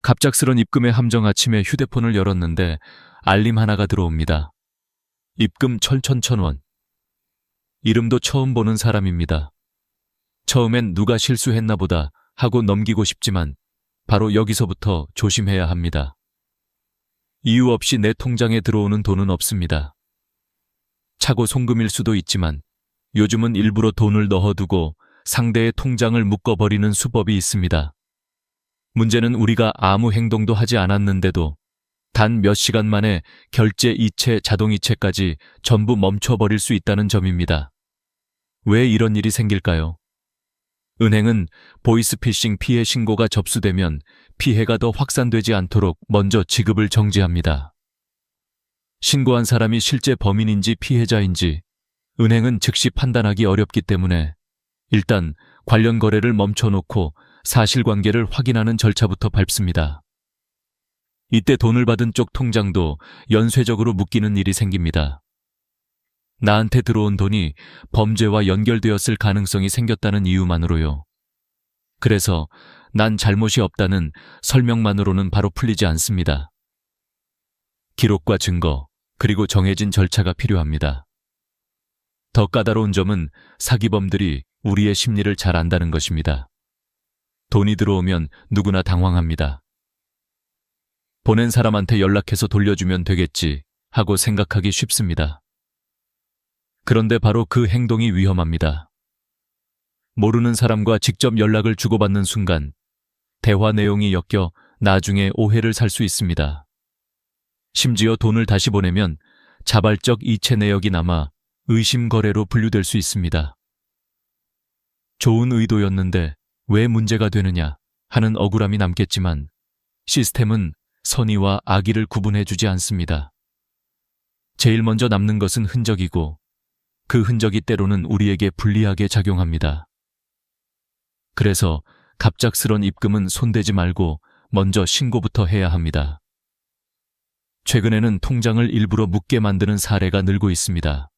갑작스런 입금의 함정. 아침에 휴대폰을 열었는데 알림 하나가 들어옵니다. 입금 1,000원. 이름도 처음 보는 사람입니다. 처음엔 누가 실수했나 보다 하고 넘기고 싶지만 바로 여기서부터 조심해야 합니다. 이유 없이 내 통장에 들어오는 돈은 없습니다. 차고 송금일 수도 있지만 요즘은 일부러 돈을 넣어두고 상대의 통장을 묶어버리는 수법이 있습니다. 문제는 우리가 아무 행동도 하지 않았는데도 단 몇 시간 만에 결제 이체, 자동이체까지 전부 멈춰버릴 수 있다는 점입니다. 왜 이런 일이 생길까요? 은행은 보이스피싱 피해 신고가 접수되면 피해가 더 확산되지 않도록 먼저 지급을 정지합니다. 신고한 사람이 실제 범인인지 피해자인지 은행은 즉시 판단하기 어렵기 때문에 일단 관련 거래를 멈춰놓고 사실관계를 확인하는 절차부터 밟습니다. 이때 돈을 받은 쪽 통장도 연쇄적으로 묶이는 일이 생깁니다. 나한테 들어온 돈이 범죄와 연결되었을 가능성이 생겼다는 이유만으로요. 그래서 난 잘못이 없다는 설명만으로는 바로 풀리지 않습니다. 기록과 증거, 그리고 정해진 절차가 필요합니다. 더 까다로운 점은 사기범들이 우리의 심리를 잘 안다는 것입니다. 돈이 들어오면 누구나 당황합니다. 보낸 사람한테 연락해서 돌려주면 되겠지 하고 생각하기 쉽습니다. 그런데 바로 그 행동이 위험합니다. 모르는 사람과 직접 연락을 주고받는 순간 대화 내용이 엮여 나중에 오해를 살 수 있습니다. 심지어 돈을 다시 보내면 자발적 이체 내역이 남아 의심 거래로 분류될 수 있습니다. 좋은 의도였는데 왜 문제가 되느냐 하는 억울함이 남겠지만 시스템은 선의와 악의를 구분해주지 않습니다. 제일 먼저 남는 것은 흔적이고 그 흔적이 때로는 우리에게 불리하게 작용합니다. 그래서 갑작스런 입금은 손대지 말고 먼저 신고부터 해야 합니다. 최근에는 통장을 일부러 묶게 만드는 사례가 늘고 있습니다.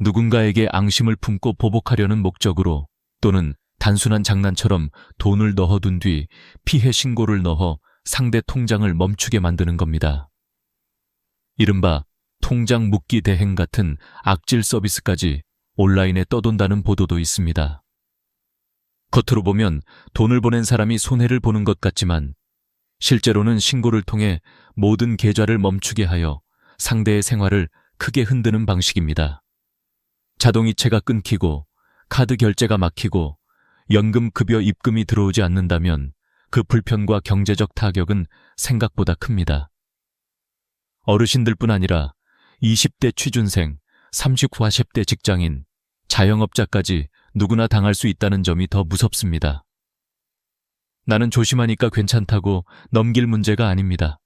누군가에게 앙심을 품고 보복하려는 목적으로 또는 단순한 장난처럼 돈을 넣어둔 뒤 피해 신고를 넣어 상대 통장을 멈추게 만드는 겁니다. 이른바 통장 묶기 대행 같은 악질 서비스까지 온라인에 떠돈다는 보도도 있습니다. 겉으로 보면 돈을 보낸 사람이 손해를 보는 것 같지만 실제로는 신고를 통해 모든 계좌를 멈추게 하여 상대의 생활을 크게 흔드는 방식입니다. 자동이체가 끊기고 카드 결제가 막히고 연금급여 입금이 들어오지 않는다면 그 불편과 경제적 타격은 생각보다 큽니다. 어르신들뿐 아니라 20대 취준생, 30, 40대 직장인, 자영업자까지 누구나 당할 수 있다는 점이 더 무섭습니다. 나는 조심하니까 괜찮다고 넘길 문제가 아닙니다.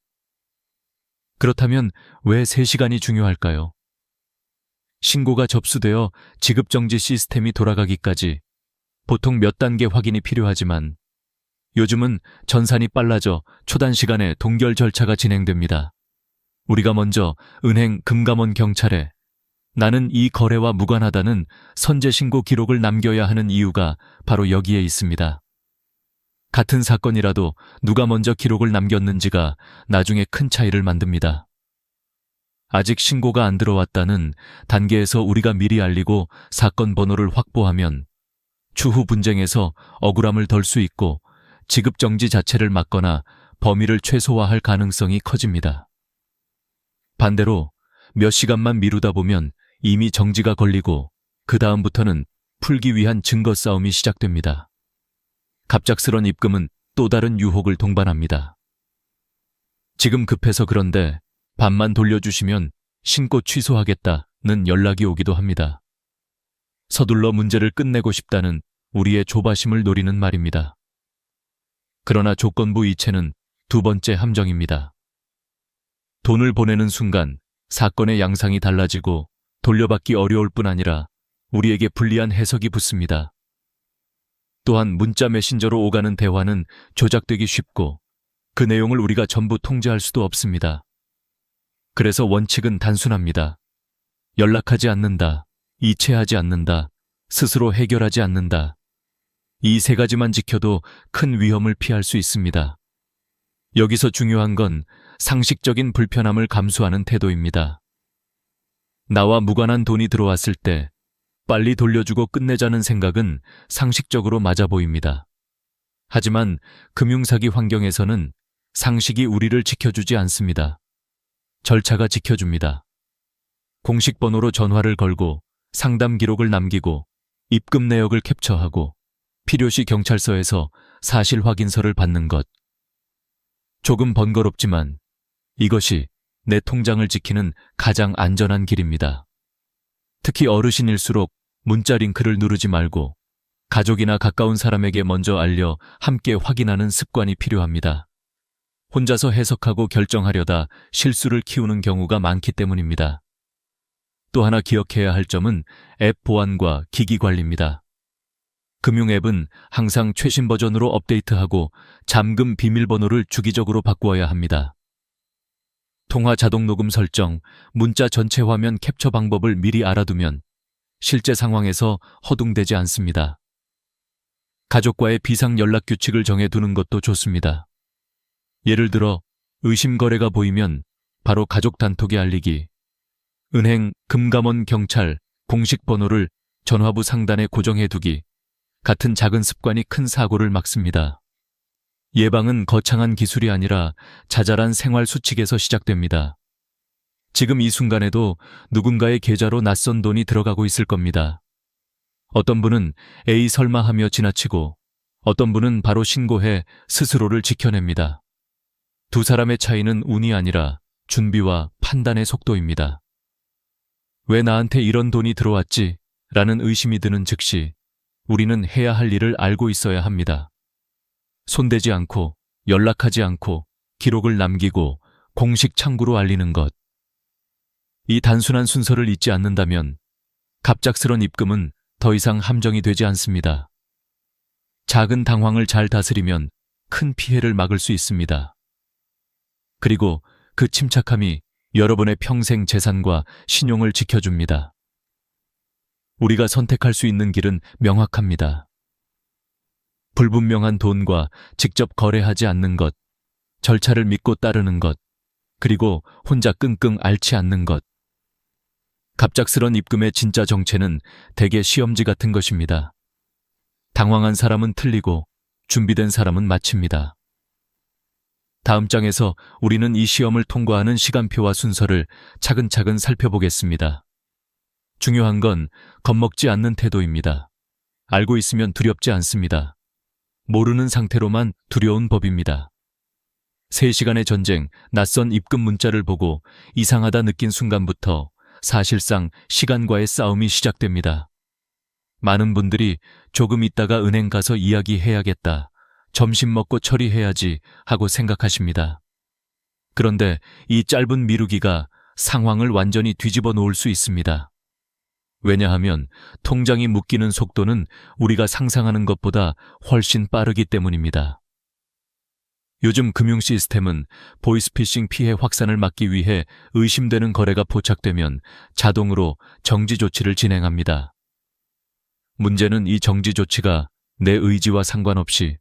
그렇다면 왜 3시간이 중요할까요? 신고가 접수되어 지급정지 시스템이 돌아가기까지 보통 몇 단계 확인이 필요하지만 요즘은 전산이 빨라져 초단시간에 동결 절차가 진행됩니다. 우리가 먼저 은행, 금감원, 경찰에 나는 이 거래와 무관하다는 선제신고 기록을 남겨야 하는 이유가 바로 여기에 있습니다. 같은 사건이라도 누가 먼저 기록을 남겼는지가 나중에 큰 차이를 만듭니다. 아직 신고가 안 들어왔다는 단계에서 우리가 미리 알리고 사건 번호를 확보하면 추후 분쟁에서 억울함을 덜 수 있고 지급정지 자체를 막거나 범위를 최소화할 가능성이 커집니다. 반대로 몇 시간만 미루다 보면 이미 정지가 걸리고 그 다음부터는 풀기 위한 증거 싸움이 시작됩니다. 갑작스런 입금은 또 다른 유혹을 동반합니다. 지금 급해서 그런데 반만 돌려주시면 신고 취소하겠다는 연락이 오기도 합니다. 서둘러 문제를 끝내고 싶다는 우리의 조바심을 노리는 말입니다. 그러나 조건부 이체는 두 번째 함정입니다. 돈을 보내는 순간 사건의 양상이 달라지고 돌려받기 어려울 뿐 아니라 우리에게 불리한 해석이 붙습니다. 또한 문자 메신저로 오가는 대화는 조작되기 쉽고 그 내용을 우리가 전부 통제할 수도 없습니다. 그래서 원칙은 단순합니다. 연락하지 않는다, 이체하지 않는다, 스스로 해결하지 않는다. 이 3가지만 지켜도 큰 위험을 피할 수 있습니다. 여기서 중요한 건 상식적인 불편함을 감수하는 태도입니다. 나와 무관한 돈이 들어왔을 때 빨리 돌려주고 끝내자는 생각은 상식적으로 맞아 보입니다. 하지만 금융사기 환경에서는 상식이 우리를 지켜주지 않습니다. 절차가 지켜줍니다. 공식 번호로 전화를 걸고 상담 기록을 남기고 입금 내역을 캡처하고 필요시 경찰서에서 사실 확인서를 받는 것. 조금 번거롭지만 이것이 내 통장을 지키는 가장 안전한 길입니다. 특히 어르신일수록 문자 링크를 누르지 말고 가족이나 가까운 사람에게 먼저 알려 함께 확인하는 습관이 필요합니다. 혼자서 해석하고 결정하려다 실수를 키우는 경우가 많기 때문입니다. 또 하나 기억해야 할 점은 앱 보안과 기기 관리입니다. 금융앱은 항상 최신 버전으로 업데이트하고 잠금 비밀번호를 주기적으로 바꾸어야 합니다. 통화 자동 녹음 설정, 문자 전체 화면 캡처 방법을 미리 알아두면 실제 상황에서 허둥대지 않습니다. 가족과의 비상 연락 규칙을 정해두는 것도 좋습니다. 예를 들어 의심 거래가 보이면 바로 가족 단톡에 알리기, 은행, 금감원, 경찰, 공식 번호를 전화부 상단에 고정해두기 같은 작은 습관이 큰 사고를 막습니다. 예방은 거창한 기술이 아니라 자잘한 생활 수칙에서 시작됩니다. 지금 이 순간에도 누군가의 계좌로 낯선 돈이 들어가고 있을 겁니다. 어떤 분은 에이 설마 하며 지나치고 어떤 분은 바로 신고해 스스로를 지켜냅니다. 두 사람의 차이는 운이 아니라 준비와 판단의 속도입니다. 왜 나한테 이런 돈이 들어왔지? 라는 의심이 드는 즉시 우리는 해야 할 일을 알고 있어야 합니다. 손대지 않고 연락하지 않고 기록을 남기고 공식 창구로 알리는 것. 이 단순한 순서를 잊지 않는다면 갑작스런 입금은 더 이상 함정이 되지 않습니다. 작은 당황을 잘 다스리면 큰 피해를 막을 수 있습니다. 그리고 그 침착함이 여러분의 평생 재산과 신용을 지켜줍니다. 우리가 선택할 수 있는 길은 명확합니다. 불분명한 돈과 직접 거래하지 않는 것, 절차를 믿고 따르는 것, 그리고 혼자 끙끙 앓지 않는 것. 갑작스런 입금의 진짜 정체는 대개 시험지 같은 것입니다. 당황한 사람은 틀리고 준비된 사람은 마칩니다. 다음 장에서 우리는 이 시험을 통과하는 시간표와 순서를 차근차근 살펴보겠습니다. 중요한 건 겁먹지 않는 태도입니다. 알고 있으면 두렵지 않습니다. 모르는 상태로만 두려운 법입니다. 3시간의 전쟁, 낯선 입금 문자를 보고 이상하다 느낀 순간부터 사실상 시간과의 싸움이 시작됩니다. 많은 분들이 조금 있다가 은행 가서 이야기해야겠다, 점심 먹고 처리해야지 하고 생각하십니다. 그런데 이 짧은 미루기가 상황을 완전히 뒤집어 놓을 수 있습니다. 왜냐하면 통장이 묶이는 속도는 우리가 상상하는 것보다 훨씬 빠르기 때문입니다. 요즘 금융 시스템은 보이스피싱 피해 확산을 막기 위해 의심되는 거래가 포착되면 자동으로 정지 조치를 진행합니다. 문제는 이 정지 조치가 내 의지와 상관없이,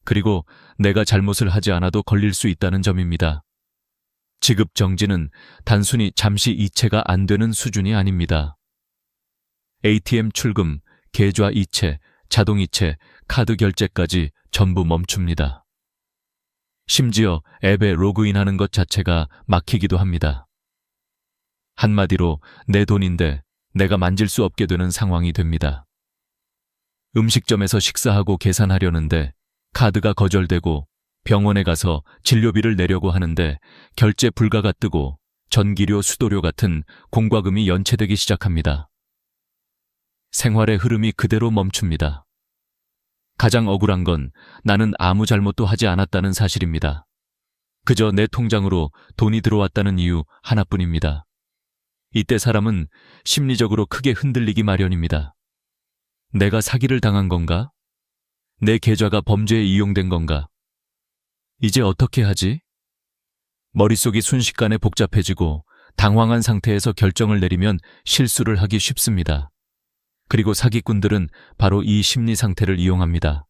그리고 내가 잘못을 하지 않아도 걸릴 수 있다는 점입니다. 지급 정지는 단순히 잠시 이체가 안 되는 수준이 아닙니다. ATM 출금, 계좌 이체, 자동 이체, 카드 결제까지 전부 멈춥니다. 심지어 앱에 로그인하는 것 자체가 막히기도 합니다. 한마디로 내 돈인데 내가 만질 수 없게 되는 상황이 됩니다. 음식점에서 식사하고 계산하려는데 카드가 거절되고 병원에 가서 진료비를 내려고 하는데 결제 불가가 뜨고 전기료, 수도료 같은 공과금이 연체되기 시작합니다. 생활의 흐름이 그대로 멈춥니다. 가장 억울한 건 나는 아무 잘못도 하지 않았다는 사실입니다. 그저 내 통장으로 돈이 들어왔다는 이유 하나뿐입니다. 이때 사람은 심리적으로 크게 흔들리기 마련입니다. 내가 사기를 당한 건가? 내 계좌가 범죄에 이용된 건가? 이제 어떻게 하지? 머릿속이 순식간에 복잡해지고 당황한 상태에서 결정을 내리면 실수를 하기 쉽습니다. 그리고 사기꾼들은 바로 이 심리 상태를 이용합니다.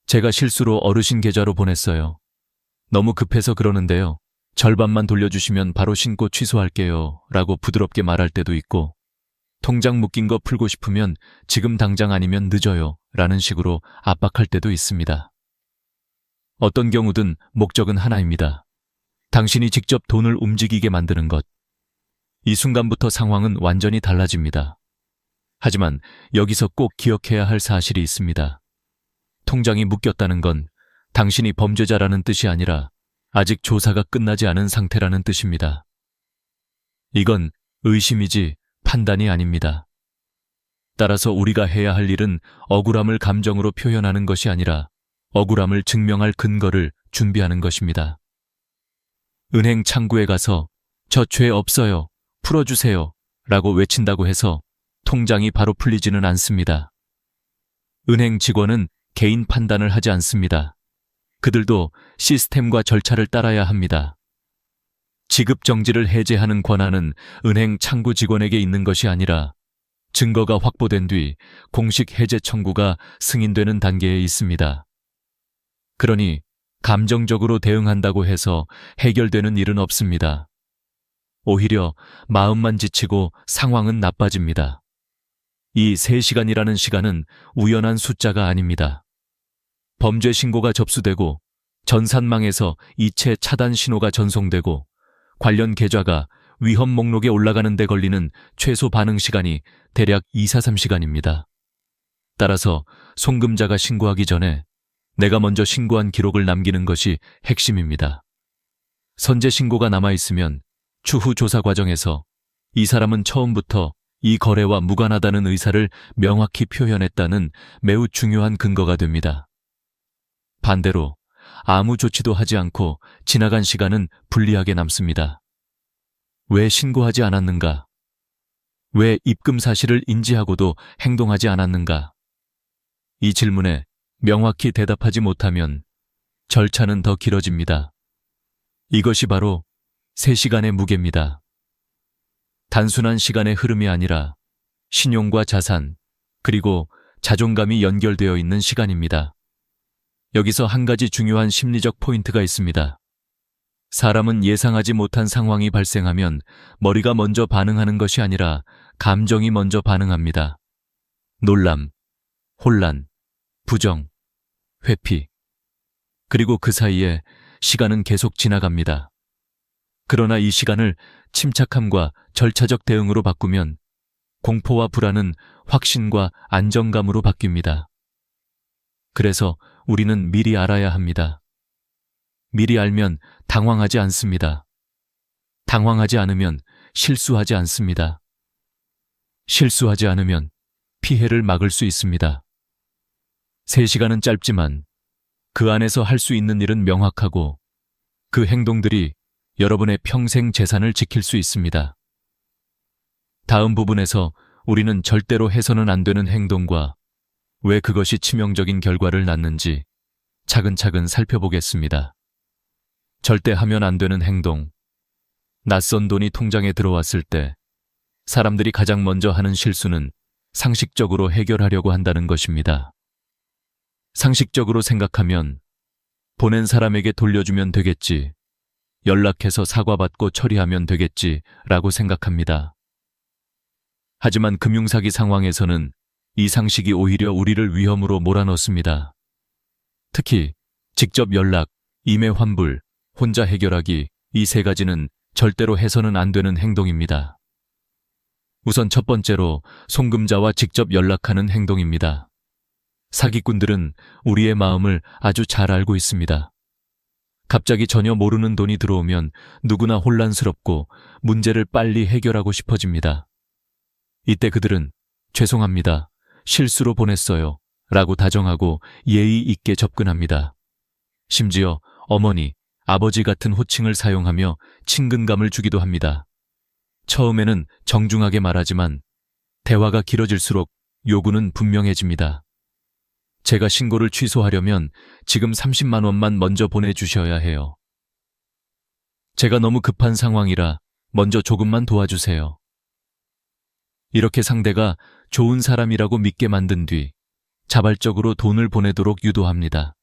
제가 실수로 어르신 계좌로 보냈어요. 너무 급해서 그러는데요. 절반만 돌려주시면 바로 신고 취소할게요. 라고 부드럽게 말할 때도 있고, 통장 묶인 거 풀고 싶으면 지금 당장 아니면 늦어요. 라는 식으로 압박할 때도 있습니다. 어떤 경우든 목적은 하나입니다. 당신이 직접 돈을 움직이게 만드는 것. 이 순간부터 상황은 완전히 달라집니다. 하지만 여기서 꼭 기억해야 할 사실이 있습니다. 통장이 묶였다는 건 당신이 범죄자라는 뜻이 아니라 아직 조사가 끝나지 않은 상태라는 뜻입니다. 이건 의심이지 판단이 아닙니다. 따라서 우리가 해야 할 일은 억울함을 감정으로 표현하는 것이 아니라 억울함을 증명할 근거를 준비하는 것입니다. 은행 창구에 가서 저 죄 없어요, 풀어주세요 라고 외친다고 해서 통장이 바로 풀리지는 않습니다. 은행 직원은 개인 판단을 하지 않습니다. 그들도 시스템과 절차를 따라야 합니다. 지급 정지를 해제하는 권한은 은행 창구 직원에게 있는 것이 아니라 증거가 확보된 뒤 공식 해제 청구가 승인되는 단계에 있습니다. 그러니 감정적으로 대응한다고 해서 해결되는 일은 없습니다. 오히려 마음만 지치고 상황은 나빠집니다. 이 3시간이라는 시간은 우연한 숫자가 아닙니다. 범죄 신고가 접수되고 전산망에서 이체 차단 신호가 전송되고 관련 계좌가 위험 목록에 올라가는 데 걸리는 최소 반응 시간이 대략 2-3시간입니다. 따라서 송금자가 신고하기 전에 내가 먼저 신고한 기록을 남기는 것이 핵심입니다. 선제 신고가 남아있으면 추후 조사 과정에서 이 사람은 처음부터 이 거래와 무관하다는 의사를 명확히 표현했다는 매우 중요한 근거가 됩니다. 반대로 아무 조치도 하지 않고 지나간 시간은 불리하게 남습니다. 왜 신고하지 않았는가? 왜 입금 사실을 인지하고도 행동하지 않았는가? 이 질문에 명확히 대답하지 못하면 절차는 더 길어집니다. 이것이 바로 3시간의 무게입니다. 단순한 시간의 흐름이 아니라 신용과 자산, 그리고 자존감이 연결되어 있는 시간입니다. 여기서 한 가지 중요한 심리적 포인트가 있습니다. 사람은 예상하지 못한 상황이 발생하면 머리가 먼저 반응하는 것이 아니라 감정이 먼저 반응합니다. 놀람, 혼란, 부정, 회피. 그리고 그 사이에 시간은 계속 지나갑니다. 그러나 이 시간을 침착함과 절차적 대응으로 바꾸면 공포와 불안은 확신과 안정감으로 바뀝니다. 그래서 우리는 미리 알아야 합니다. 미리 알면 당황하지 않습니다. 당황하지 않으면 실수하지 않습니다. 실수하지 않으면 피해를 막을 수 있습니다. 3시간은 짧지만 그 안에서 할 수 있는 일은 명확하고 그 행동들이 여러분의 평생 재산을 지킬 수 있습니다. 다음 부분에서 우리는 절대로 해서는 안 되는 행동과 왜 그것이 치명적인 결과를 낳는지 차근차근 살펴보겠습니다. 절대 하면 안 되는 행동. 낯선 돈이 통장에 들어왔을 때 사람들이 가장 먼저 하는 실수는 상식적으로 해결하려고 한다는 것입니다. 상식적으로 생각하면 보낸 사람에게 돌려주면 되겠지, 연락해서 사과받고 처리하면 되겠지 라고 생각합니다. 하지만 금융사기 상황에서는 이 상식이 오히려 우리를 위험으로 몰아넣습니다. 특히 직접 연락, 임의 환불, 혼자 해결하기, 이 3가지는 절대로 해서는 안 되는 행동입니다. 우선 첫 번째로 송금자와 직접 연락하는 행동입니다. 사기꾼들은 우리의 마음을 아주 잘 알고 있습니다. 갑자기 전혀 모르는 돈이 들어오면 누구나 혼란스럽고 문제를 빨리 해결하고 싶어집니다. 이때 그들은 죄송합니다, 실수로 보냈어요 라고 다정하고 예의 있게 접근합니다. 심지어 어머니, 아버지 같은 호칭을 사용하며 친근감을 주기도 합니다. 처음에는 정중하게 말하지만 대화가 길어질수록 요구는 분명해집니다. 제가 신고를 취소하려면 지금 30만 원만 먼저 보내주셔야 해요. 제가 너무 급한 상황이라 먼저 조금만 도와주세요. 이렇게 상대가 좋은 사람이라고 믿게 만든 뒤 자발적으로 돈을 보내도록 유도합니다.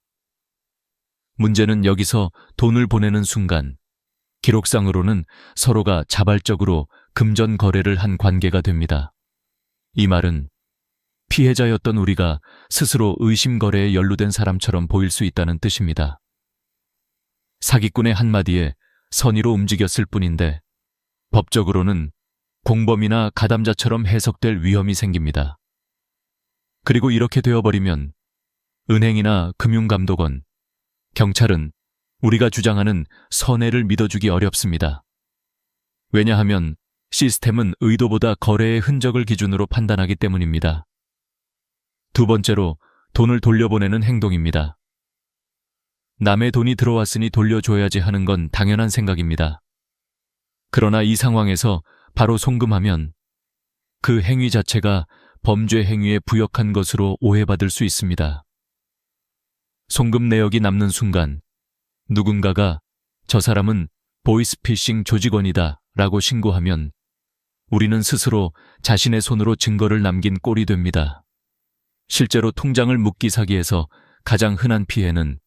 문제는 여기서 돈을 보내는 순간 기록상으로는 서로가 자발적으로 금전 거래를 한 관계가 됩니다. 이 말은 피해자였던 우리가 스스로 의심 거래에 연루된 사람처럼 보일 수 있다는 뜻입니다. 사기꾼의 한마디에 선의로 움직였을 뿐인데 법적으로는 공범이나 가담자처럼 해석될 위험이 생깁니다. 그리고 이렇게 되어버리면 은행이나 금융감독원, 경찰은 우리가 주장하는 선의를 믿어주기 어렵습니다. 왜냐하면 시스템은 의도보다 거래의 흔적을 기준으로 판단하기 때문입니다. 두 번째로 돈을 돌려보내는 행동입니다. 남의 돈이 들어왔으니 돌려줘야지 하는 건 당연한 생각입니다. 그러나 이 상황에서 바로 송금하면 그 행위 자체가 범죄 행위에 부역한 것으로 오해받을 수 있습니다. 송금 내역이 남는 순간 누군가가 저 사람은 보이스피싱 조직원이다 라고 신고하면 우리는 스스로 자신의 손으로 증거를 남긴 꼴이 됩니다. 실제로 통장을 묵기 사기에서 가장 흔한 피해는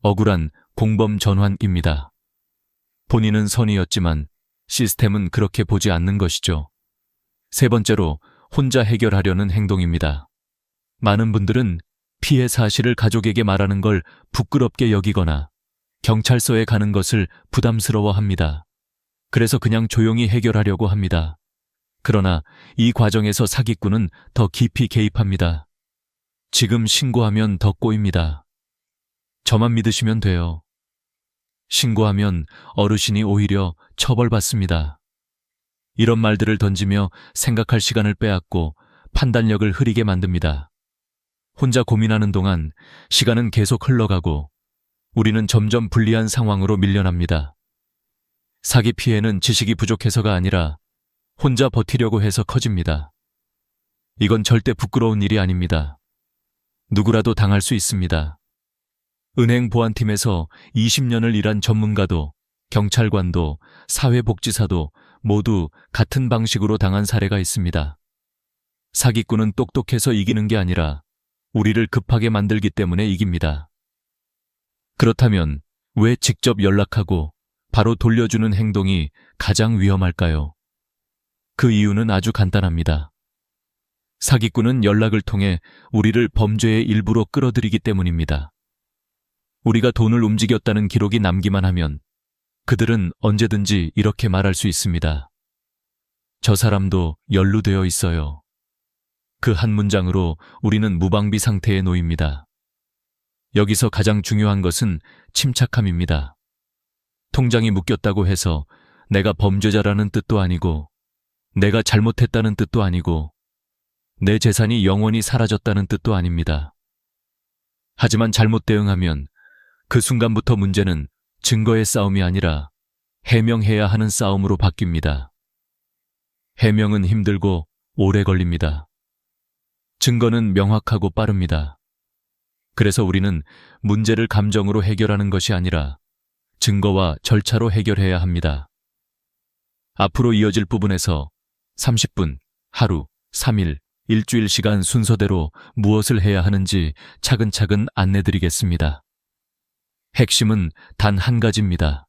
억울한 공범 전환입니다. 본인은 선의였지만 시스템은 그렇게 보지 않는 것이죠. 세 번째로 혼자 해결하려는 행동입니다. 많은 분들은 피해 사실을 가족에게 말하는 걸 부끄럽게 여기거나 경찰서에 가는 것을 부담스러워합니다. 그래서 그냥 조용히 해결하려고 합니다. 그러나 이 과정에서 사기꾼은 더 깊이 개입합니다. 지금 신고하면 더 꼬입니다. 저만 믿으시면 돼요. 신고하면 어르신이 오히려 처벌받습니다. 이런 말들을 던지며 생각할 시간을 빼앗고 판단력을 흐리게 만듭니다. 혼자 고민하는 동안 시간은 계속 흘러가고 우리는 점점 불리한 상황으로 밀려납니다. 사기 피해는 지식이 부족해서가 아니라 혼자 버티려고 해서 커집니다. 이건 절대 부끄러운 일이 아닙니다. 누구라도 당할 수 있습니다. 은행 보안팀에서 20년을 일한 전문가도, 경찰관도, 사회복지사도 모두 같은 방식으로 당한 사례가 있습니다. 사기꾼은 똑똑해서 이기는 게 아니라 우리를 급하게 만들기 때문에 이깁니다. 그렇다면 왜 직접 연락하고 바로 돌려주는 행동이 가장 위험할까요? 그 이유는 아주 간단합니다. 사기꾼은 연락을 통해 우리를 범죄의 일부로 끌어들이기 때문입니다. 우리가 돈을 움직였다는 기록이 남기만 하면 그들은 언제든지 이렇게 말할 수 있습니다. 저 사람도 연루되어 있어요. 그 한 문장으로 우리는 무방비 상태에 놓입니다. 여기서 가장 중요한 것은 침착함입니다. 통장이 묶였다고 해서 내가 범죄자라는 뜻도 아니고 내가 잘못했다는 뜻도 아니고 내 재산이 영원히 사라졌다는 뜻도 아닙니다. 하지만 잘못 대응하면 그 순간부터 문제는 증거의 싸움이 아니라 해명해야 하는 싸움으로 바뀝니다. 해명은 힘들고 오래 걸립니다. 증거는 명확하고 빠릅니다. 그래서 우리는 문제를 감정으로 해결하는 것이 아니라 증거와 절차로 해결해야 합니다. 앞으로 이어질 부분에서 30분, 하루, 3일, 일주일 시간 순서대로 무엇을 해야 하는지 차근차근 안내드리겠습니다. 핵심은 단 한 가지입니다.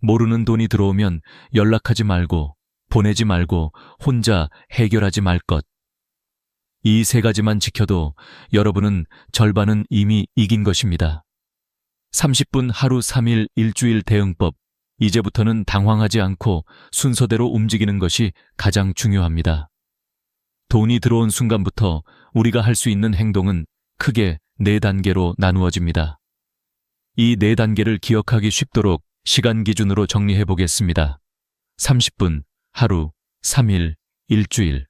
모르는 돈이 들어오면 연락하지 말고, 보내지 말고, 혼자 해결하지 말 것. 이 세 가지만 지켜도 여러분은 절반은 이미 이긴 것입니다. 30분, 하루, 3일, 일주일 대응법. 이제부터는 당황하지 않고 순서대로 움직이는 것이 가장 중요합니다. 돈이 들어온 순간부터 우리가 할 수 있는 행동은 크게 4단계로 나누어집니다. 이 4단계를 기억하기 쉽도록 시간 기준으로 정리해 보겠습니다. 30분, 하루, 3일, 일주일.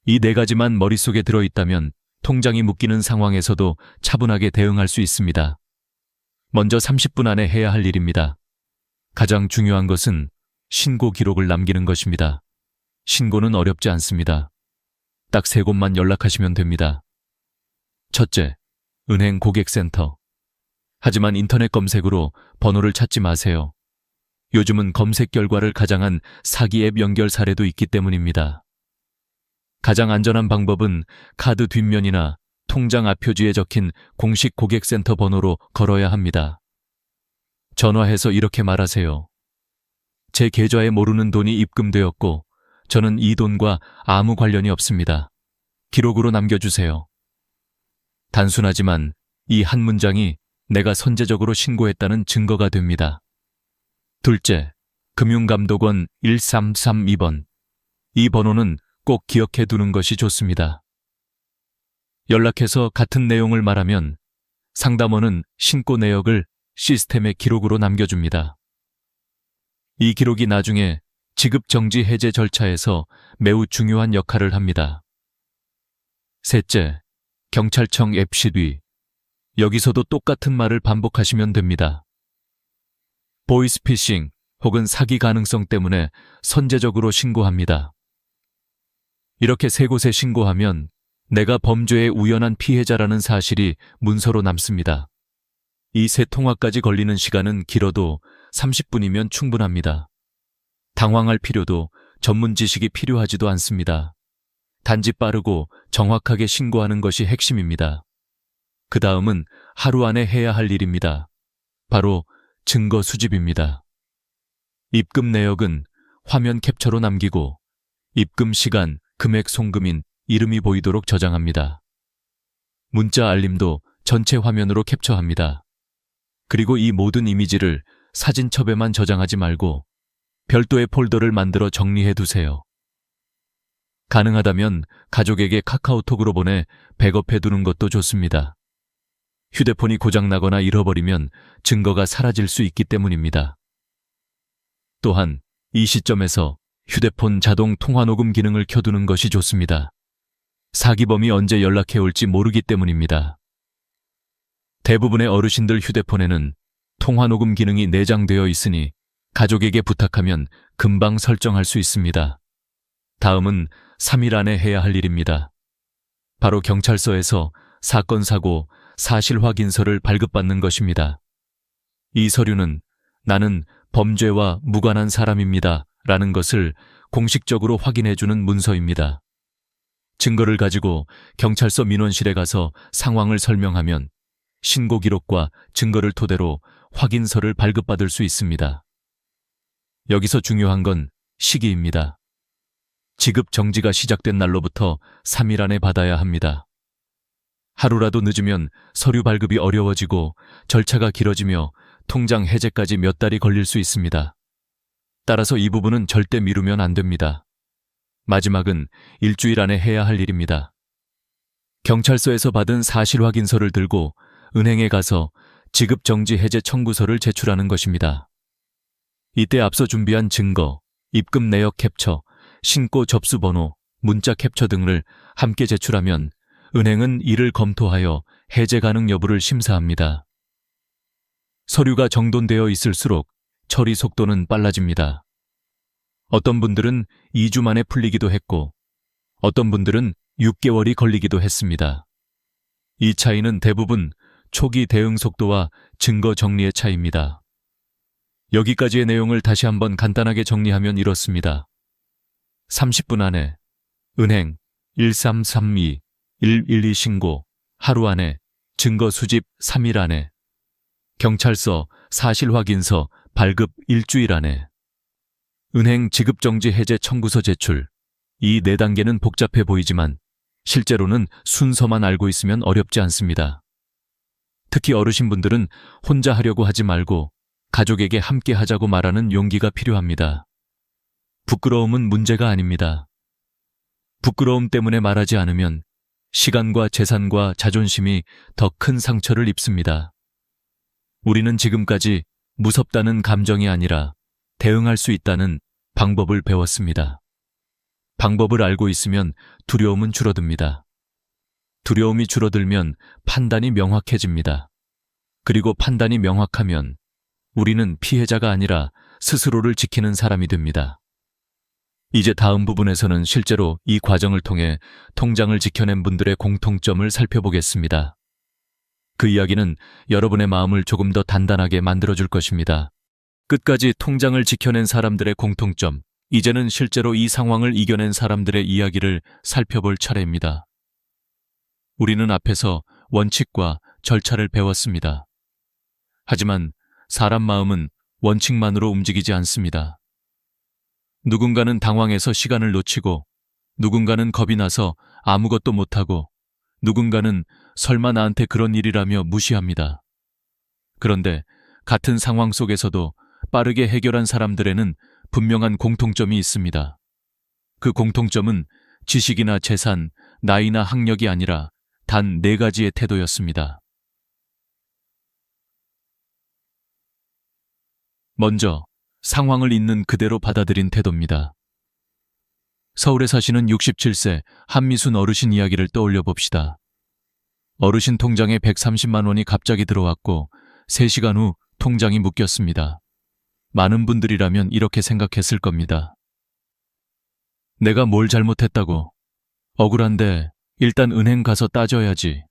이 4가지만 머릿속에 들어있다면 통장이 묶이는 상황에서도 차분하게 대응할 수 있습니다. 먼저 30분 안에 해야 할 일입니다. 가장 중요한 것은 신고 기록을 남기는 것입니다. 신고는 어렵지 않습니다. 딱 3곳만 연락하시면 됩니다. 첫째, 은행 고객센터. 하지만 인터넷 검색으로 번호를 찾지 마세요. 요즘은 검색 결과를 가장한 사기 앱 연결 사례도 있기 때문입니다. 가장 안전한 방법은 카드 뒷면이나 통장 앞표지에 적힌 공식 고객센터 번호로 걸어야 합니다. 전화해서 이렇게 말하세요. 제 계좌에 모르는 돈이 입금되었고 저는 이 돈과 아무 관련이 없습니다. 기록으로 남겨주세요. 단순하지만 이 한 문장이 내가 선제적으로 신고했다는 증거가 됩니다. 둘째, 금융감독원 1332번. 이 번호는 꼭 기억해 두는 것이 좋습니다. 연락해서 같은 내용을 말하면 상담원은 신고 내역을 시스템에 기록으로 남겨줍니다. 이 기록이 나중에 지급정지 해제 절차에서 매우 중요한 역할을 합니다. 셋째, 경찰청 앱 시뒤. 여기서도 똑같은 말을 반복하시면 됩니다. 보이스피싱 혹은 사기 가능성 때문에 선제적으로 신고합니다. 이렇게 세 곳에 신고하면 내가 범죄의 우연한 피해자라는 사실이 문서로 남습니다. 이 세 통화까지 걸리는 시간은 길어도 30분이면 충분합니다. 당황할 필요도 전문 지식이 필요하지도 않습니다. 단지 빠르고 정확하게 신고하는 것이 핵심입니다. 그 다음은 하루 안에 해야 할 일입니다. 바로 증거 수집입니다. 입금 내역은 화면 캡처로 남기고 입금 시간, 금액 송금인 이름이 보이도록 저장합니다. 문자 알림도 전체 화면으로 캡처합니다. 그리고 이 모든 이미지를 사진첩에만 저장하지 말고 별도의 폴더를 만들어 정리해 두세요. 가능하다면 가족에게 카카오톡으로 보내 백업해 두는 것도 좋습니다. 휴대폰이 고장나거나 잃어버리면 증거가 사라질 수 있기 때문입니다. 또한 이 시점에서 휴대폰 자동 통화 녹음 기능을 켜두는 것이 좋습니다. 사기범이 언제 연락해 올지 모르기 때문입니다. 대부분의 어르신들 휴대폰에는 통화 녹음 기능이 내장되어 있으니 가족에게 부탁하면 금방 설정할 수 있습니다. 다음은 3일 안에 해야 할 일입니다. 바로 경찰서에서 사건 사고 사실 확인서를 발급받는 것입니다. 이 서류는 나는 범죄와 무관한 사람입니다 라는 것을 공식적으로 확인해주는 문서입니다. 증거를 가지고 경찰서 민원실에 가서 상황을 설명하면 신고 기록과 증거를 토대로 확인서를 발급받을 수 있습니다. 여기서 중요한 건 시기입니다. 지급 정지가 시작된 날로부터 3일 안에 받아야 합니다. 하루라도 늦으면 서류 발급이 어려워지고 절차가 길어지며 통장 해제까지 몇 달이 걸릴 수 있습니다. 따라서 이 부분은 절대 미루면 안 됩니다. 마지막은 일주일 안에 해야 할 일입니다. 경찰서에서 받은 사실 확인서를 들고 은행에 가서 지급정지 해제 청구서를 제출하는 것입니다. 이때 앞서 준비한 증거, 입금 내역 캡처, 신고 접수 번호, 문자 캡처 등을 함께 제출하면 은행은 이를 검토하여 해제 가능 여부를 심사합니다. 서류가 정돈되어 있을수록 처리 속도는 빨라집니다. 어떤 분들은 2주 만에 풀리기도 했고 어떤 분들은 6개월이 걸리기도 했습니다. 이 차이는 대부분 초기 대응 속도와 증거 정리의 차이입니다. 여기까지의 내용을 다시 한번 간단하게 정리하면 이렇습니다. 30분 안에 은행 1332 112 신고 하루 안에 증거 수집 3일 안에 경찰서 사실 확인서 발급 일주일 안에 은행 지급정지 해제 청구서 제출. 이 4단계는 복잡해 보이지만 실제로는 순서만 알고 있으면 어렵지 않습니다. 특히 어르신분들은 혼자 하려고 하지 말고 가족에게 함께 하자고 말하는 용기가 필요합니다. 부끄러움은 문제가 아닙니다. 부끄러움 때문에 말하지 않으면 시간과 재산과 자존심이 더 큰 상처를 입습니다. 우리는 지금까지 무섭다는 감정이 아니라 대응할 수 있다는 방법을 배웠습니다. 방법을 알고 있으면 두려움은 줄어듭니다. 두려움이 줄어들면 판단이 명확해집니다. 그리고 판단이 명확하면 우리는 피해자가 아니라 스스로를 지키는 사람이 됩니다. 이제 다음 부분에서는 실제로 이 과정을 통해 통장을 지켜낸 분들의 공통점을 살펴보겠습니다. 그 이야기는 여러분의 마음을 조금 더 단단하게 만들어줄 것입니다. 끝까지 통장을 지켜낸 사람들의 공통점, 이제는 실제로 이 상황을 이겨낸 사람들의 이야기를 살펴볼 차례입니다. 우리는 앞에서 원칙과 절차를 배웠습니다. 하지만 사람 마음은 원칙만으로 움직이지 않습니다. 누군가는 당황해서 시간을 놓치고, 누군가는 겁이 나서 아무것도 못하고, 누군가는 설마 나한테 그런 일이라며 무시합니다. 그런데 같은 상황 속에서도 빠르게 해결한 사람들에는 분명한 공통점이 있습니다. 그 공통점은 지식이나 재산, 나이나 학력이 아니라 단 4가지의 태도였습니다. 먼저, 상황을 있는 그대로 받아들인 태도입니다. 서울에 사시는 67세 한미순 어르신 이야기를 떠올려 봅시다. 어르신 통장에 130만 원이 갑자기 들어왔고 3시간 후 통장이 묶였습니다. 많은 분들이라면 이렇게 생각했을 겁니다. 내가 뭘 잘못했다고? 억울한데 일단 은행 가서 따져야지.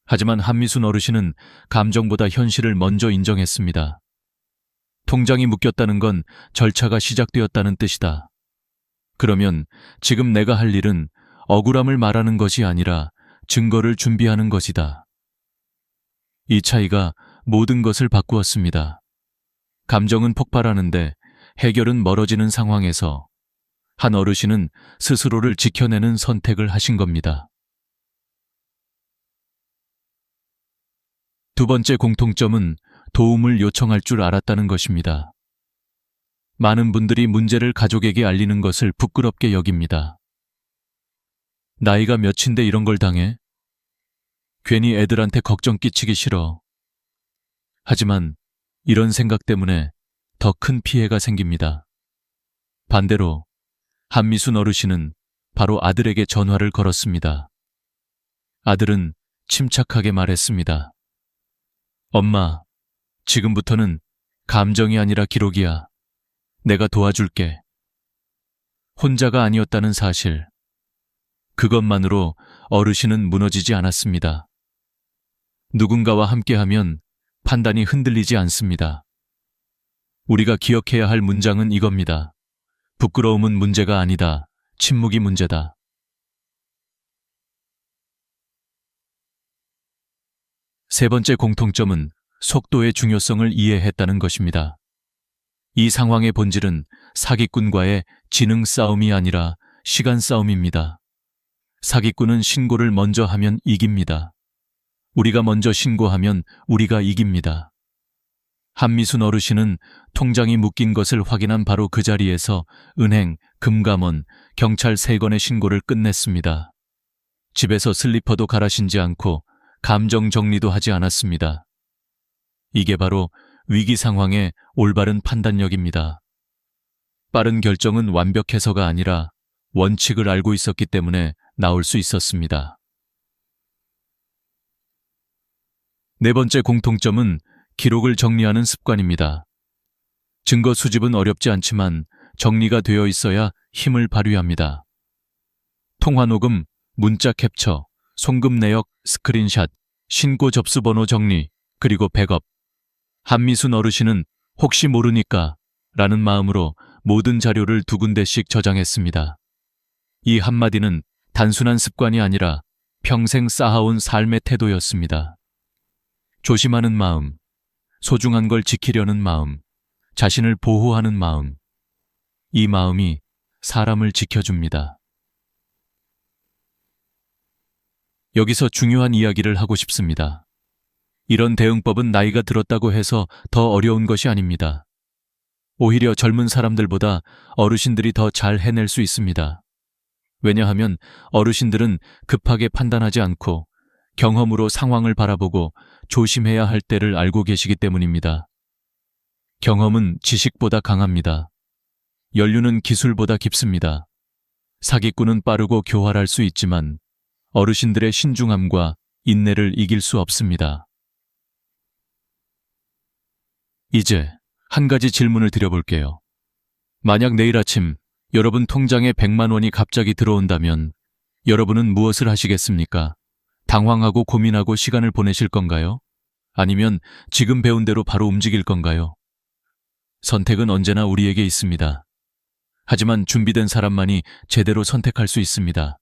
하지만 한미순 어르신은 감정보다 현실을 먼저 인정했습니다. 통장이 묶였다는 건 절차가 시작되었다는 뜻이다. 그러면 지금 내가 할 일은 억울함을 말하는 것이 아니라 증거를 준비하는 것이다. 이 차이가 모든 것을 바꾸었습니다. 감정은 폭발하는데 해결은 멀어지는 상황에서 한 어르신은 스스로를 지켜내는 선택을 하신 겁니다. 두 번째 공통점은 도움을 요청할 줄 알았다는 것입니다. 많은 분들이 문제를 가족에게 알리는 것을 부끄럽게 여깁니다. 나이가 몇인데 이런 걸 당해? 괜히 애들한테 걱정 끼치기 싫어. 하지만 이런 생각 때문에 더 큰 피해가 생깁니다. 반대로 한미순 어르신은 바로 아들에게 전화를 걸었습니다. 아들은 침착하게 말했습니다. 엄마, 지금부터는 감정이 아니라 기록이야. 내가 도와줄게. 혼자가 아니었다는 사실. 그것만으로 어르신은 무너지지 않았습니다. 누군가와 함께하면 판단이 흔들리지 않습니다. 우리가 기억해야 할 문장은 이겁니다. 부끄러움은 문제가 아니다. 침묵이 문제다. 세 번째 공통점은 속도의 중요성을 이해했다는 것입니다. 이 상황의 본질은 사기꾼과의 지능 싸움이 아니라 시간 싸움입니다. 사기꾼은 신고를 먼저 하면 이깁니다. 우리가 먼저 신고하면 우리가 이깁니다. 한미순 어르신은 통장이 묶인 것을 확인한 바로 그 자리에서 은행, 금감원, 경찰 3건의 신고를 끝냈습니다. 집에서 슬리퍼도 갈아 신지 않고 감정 정리도 하지 않았습니다. 이게 바로 위기 상황의 올바른 판단력입니다. 빠른 결정은 완벽해서가 아니라 원칙을 알고 있었기 때문에 나올 수 있었습니다. 네 번째 공통점은 기록을 정리하는 습관입니다. 증거 수집은 어렵지 않지만 정리가 되어 있어야 힘을 발휘합니다. 통화 녹음, 문자 캡처, 송금 내역, 스크린샷, 신고 접수 번호 정리, 그리고 백업. 한미순 어르신은 혹시 모르니까 라는 마음으로 모든 자료를 2군데씩 저장했습니다. 이 한마디는 단순한 습관이 아니라 평생 쌓아온 삶의 태도였습니다. 조심하는 마음, 소중한 걸 지키려는 마음, 자신을 보호하는 마음. 이 마음이 사람을 지켜줍니다. 여기서 중요한 이야기를 하고 싶습니다. 이런 대응법은 나이가 들었다고 해서 더 어려운 것이 아닙니다. 오히려 젊은 사람들보다 어르신들이 더 잘 해낼 수 있습니다. 왜냐하면 어르신들은 급하게 판단하지 않고 경험으로 상황을 바라보고 조심해야 할 때를 알고 계시기 때문입니다. 경험은 지식보다 강합니다. 연륜은 기술보다 깊습니다. 사기꾼은 빠르고 교활할 수 있지만 어르신들의 신중함과 인내를 이길 수 없습니다. 이제 한 가지 질문을 드려볼게요. 만약 내일 아침 여러분 통장에 100만 원이 갑자기 들어온다면 여러분은 무엇을 하시겠습니까? 당황하고 고민하고 시간을 보내실 건가요? 아니면 지금 배운 대로 바로 움직일 건가요? 선택은 언제나 우리에게 있습니다. 하지만 준비된 사람만이 제대로 선택할 수 있습니다.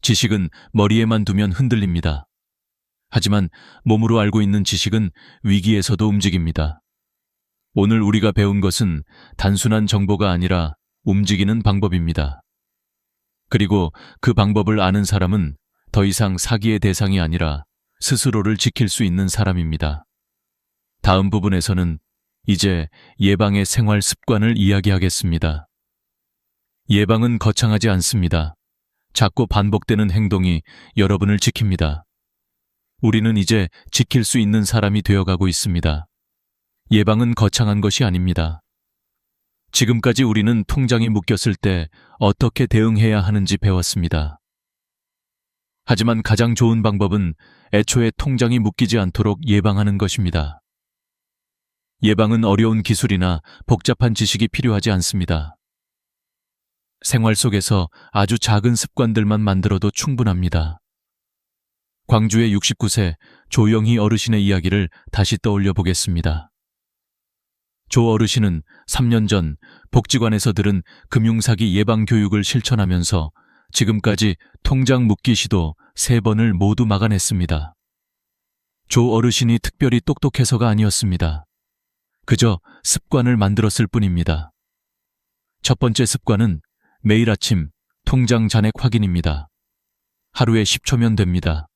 지식은 머리에만 두면 흔들립니다. 하지만 몸으로 알고 있는 지식은 위기에서도 움직입니다. 오늘 우리가 배운 것은 단순한 정보가 아니라 움직이는 방법입니다. 그리고 그 방법을 아는 사람은 더 이상 사기의 대상이 아니라 스스로를 지킬 수 있는 사람입니다. 다음 부분에서는 이제 예방의 생활 습관을 이야기하겠습니다. 예방은 거창하지 않습니다. 작고 반복되는 행동이 여러분을 지킵니다. 우리는 이제 지킬 수 있는 사람이 되어가고 있습니다. 예방은 거창한 것이 아닙니다. 지금까지 우리는 통장이 묶였을 때 어떻게 대응해야 하는지 배웠습니다. 하지만 가장 좋은 방법은 애초에 통장이 묶이지 않도록 예방하는 것입니다. 예방은 어려운 기술이나 복잡한 지식이 필요하지 않습니다. 생활 속에서 아주 작은 습관들만 만들어도 충분합니다. 광주의 69세 조영희 어르신의 이야기를 다시 떠올려 보겠습니다. 조 어르신은 3년 전 복지관에서 들은 금융사기 예방 교육을 실천하면서 지금까지 통장 묶기 시도 3번을 모두 막아냈습니다. 조 어르신이 특별히 똑똑해서가 아니었습니다. 그저 습관을 만들었을 뿐입니다. 첫 번째 습관은 매일 아침 통장 잔액 확인입니다. 하루에 10초면 됩니다.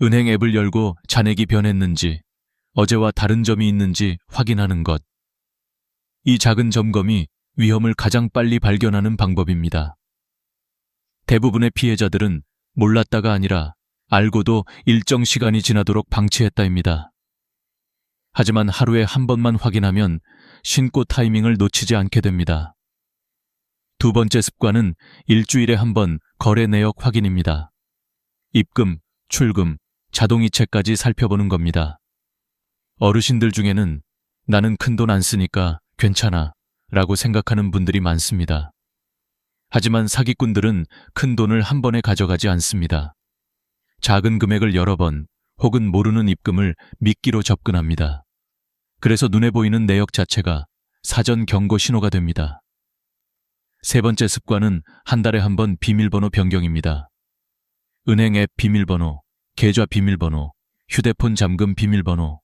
은행 앱을 열고 잔액이 변했는지, 어제와 다른 점이 있는지 확인하는 것. 이 작은 점검이 위험을 가장 빨리 발견하는 방법입니다. 대부분의 피해자들은 몰랐다가 아니라 알고도 일정 시간이 지나도록 방치했다입니다. 하지만 하루에 한 번만 확인하면 신고 타이밍을 놓치지 않게 됩니다. 두 번째 습관은 일주일에 한 번 거래 내역 확인입니다. 입금, 출금, 자동이체까지 살펴보는 겁니다. 어르신들 중에는 나는 큰돈 안 쓰니까 괜찮아 라고 생각하는 분들이 많습니다. 하지만 사기꾼들은 큰 돈을 한 번에 가져가지 않습니다. 작은 금액을 여러 번 혹은 모르는 입금을 미끼로 접근합니다. 그래서 눈에 보이는 내역 자체가 사전 경고 신호가 됩니다. 세 번째 습관은 한 달에 한 번 비밀번호 변경입니다. 은행 앱 비밀번호, 계좌 비밀번호, 휴대폰 잠금 비밀번호.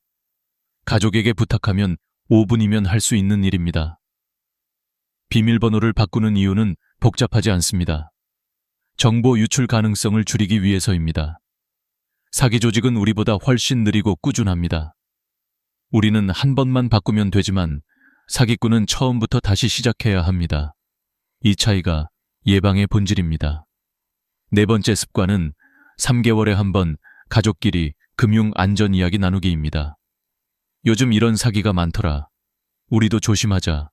가족에게 부탁하면 5분이면 할 수 있는 일입니다. 비밀번호를 바꾸는 이유는 복잡하지 않습니다. 정보 유출 가능성을 줄이기 위해서입니다. 사기 조직은 우리보다 훨씬 느리고 꾸준합니다. 우리는 한 번만 바꾸면 되지만 사기꾼은 처음부터 다시 시작해야 합니다. 이 차이가 예방의 본질입니다. 네 번째 습관은 3개월에 한 번 가족끼리 금융 안전 이야기 나누기입니다. 요즘 이런 사기가 많더라. 우리도 조심하자.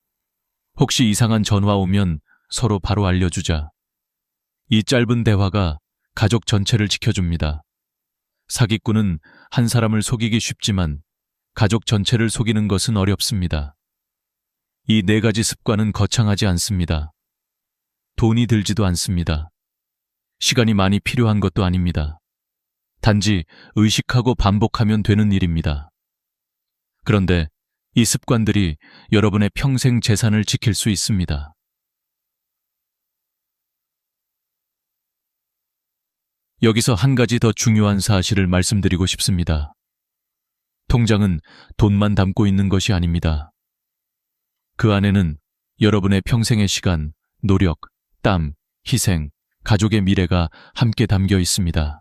혹시 이상한 전화 오면 서로 바로 알려주자. 이 짧은 대화가 가족 전체를 지켜줍니다. 사기꾼은 한 사람을 속이기 쉽지만 가족 전체를 속이는 것은 어렵습니다. 이 4가지 습관은 거창하지 않습니다. 돈이 들지도 않습니다. 시간이 많이 필요한 것도 아닙니다. 단지 의식하고 반복하면 되는 일입니다. 그런데 이 습관들이 여러분의 평생 재산을 지킬 수 있습니다. 여기서 한 가지 더 중요한 사실을 말씀드리고 싶습니다. 통장은 돈만 담고 있는 것이 아닙니다. 그 안에는 여러분의 평생의 시간, 노력, 땀, 희생, 가족의 미래가 함께 담겨 있습니다.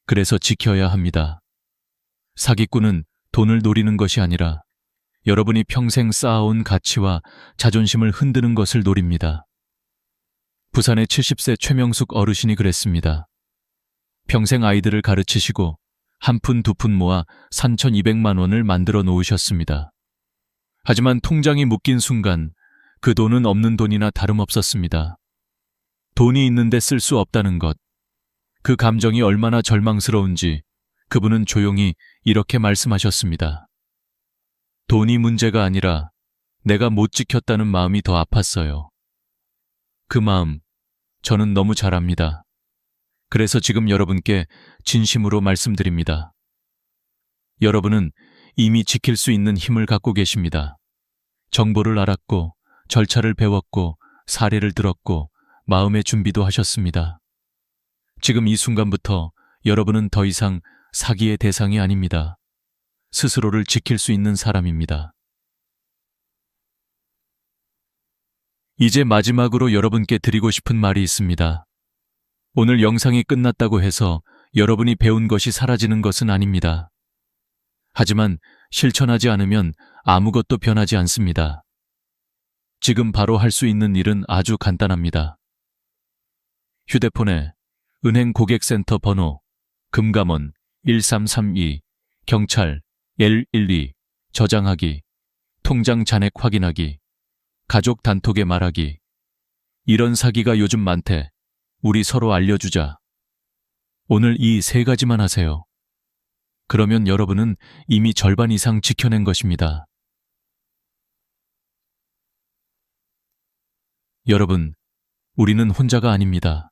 그래서 지켜야 합니다. 사기꾼은 돈을 노리는 것이 아니라 여러분이 평생 쌓아온 가치와 자존심을 흔드는 것을 노립니다. 부산의 70세 최명숙 어르신이 그랬습니다. 평생 아이들을 가르치시고 한 푼 두 푼 모아 3,200만 원을 만들어 놓으셨습니다. 하지만 통장이 묶인 순간 그 돈은 없는 돈이나 다름없었습니다. 돈이 있는데 쓸 수 없다는 것. 그 감정이 얼마나 절망스러운지 그분은 조용히 이렇게 말씀하셨습니다. 돈이 문제가 아니라 내가 못 지켰다는 마음이 더 아팠어요. 그 마음 저는 너무 잘 압니다. 그래서 지금 여러분께 진심으로 말씀드립니다. 여러분은 이미 지킬 수 있는 힘을 갖고 계십니다. 정보를 알았고, 절차를 배웠고, 사례를 들었고, 마음의 준비도 하셨습니다. 지금 이 순간부터 여러분은 더 이상 사기의 대상이 아닙니다. 스스로를 지킬 수 있는 사람입니다. 이제 마지막으로 여러분께 드리고 싶은 말이 있습니다. 오늘 영상이 끝났다고 해서 여러분이 배운 것이 사라지는 것은 아닙니다. 하지만 실천하지 않으면 아무것도 변하지 않습니다. 지금 바로 할 수 있는 일은 아주 간단합니다. 휴대폰에 은행 고객센터 번호, 금감원 1332, 경찰 112, 저장하기, 통장 잔액 확인하기, 가족 단톡에 말하기. 이런 사기가 요즘 많대. 우리 서로 알려주자. 오늘 이 3가지만 하세요. 그러면 여러분은 이미 절반 이상 지켜낸 것입니다. 여러분, 우리는 혼자가 아닙니다.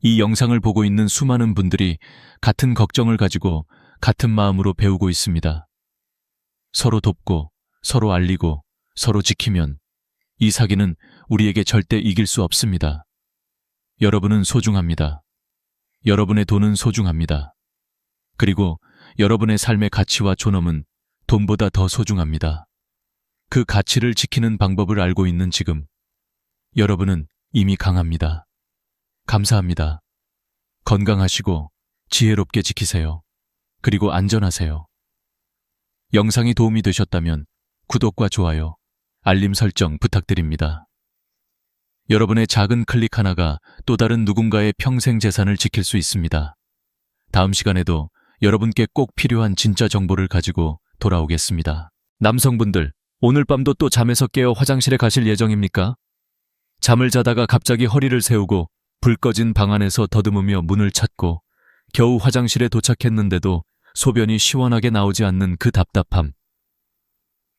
이 영상을 보고 있는 수많은 분들이 같은 걱정을 가지고 같은 마음으로 배우고 있습니다. 서로 돕고, 서로 알리고, 서로 지키면 이 사기는 우리에게 절대 이길 수 없습니다. 여러분은 소중합니다. 여러분의 돈은 소중합니다. 그리고 여러분의 삶의 가치와 존엄은 돈보다 더 소중합니다. 그 가치를 지키는 방법을 알고 있는 지금, 여러분은 이미 강합니다. 감사합니다. 건강하시고 지혜롭게 지키세요. 그리고 안전하세요. 영상이 도움이 되셨다면 구독과 좋아요, 알림 설정 부탁드립니다. 여러분의 작은 클릭 하나가 또 다른 누군가의 평생 재산을 지킬 수 있습니다. 다음 시간에도 여러분께 꼭 필요한 진짜 정보를 가지고 돌아오겠습니다. 남성분들, 오늘 밤도 또 잠에서 깨어 화장실에 가실 예정입니까? 잠을 자다가 갑자기 허리를 세우고 불 꺼진 방 안에서 더듬으며 문을 찾고 겨우 화장실에 도착했는데도 소변이 시원하게 나오지 않는 그 답답함.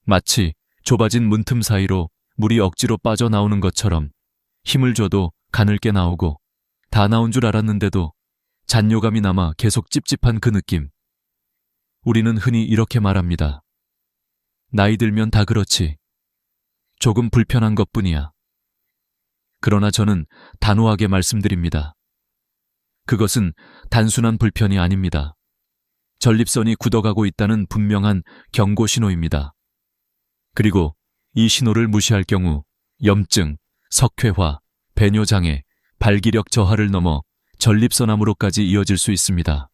마치 좁아진 문틈 사이로 물이 억지로 빠져나오는 것처럼 힘을 줘도 가늘게 나오고 다 나온 줄 알았는데도 잔뇨감이 남아 계속 찝찝한 그 느낌. 우리는 흔히 이렇게 말합니다. 나이 들면 다 그렇지. 조금 불편한 것뿐이야. 그러나 저는 단호하게 말씀드립니다. 그것은 단순한 불편이 아닙니다. 전립선이 굳어가고 있다는 분명한 경고 신호입니다. 그리고 이 신호를 무시할 경우 염증, 석회화, 배뇨장애, 발기력 저하를 넘어 전립선암으로까지 이어질 수 있습니다.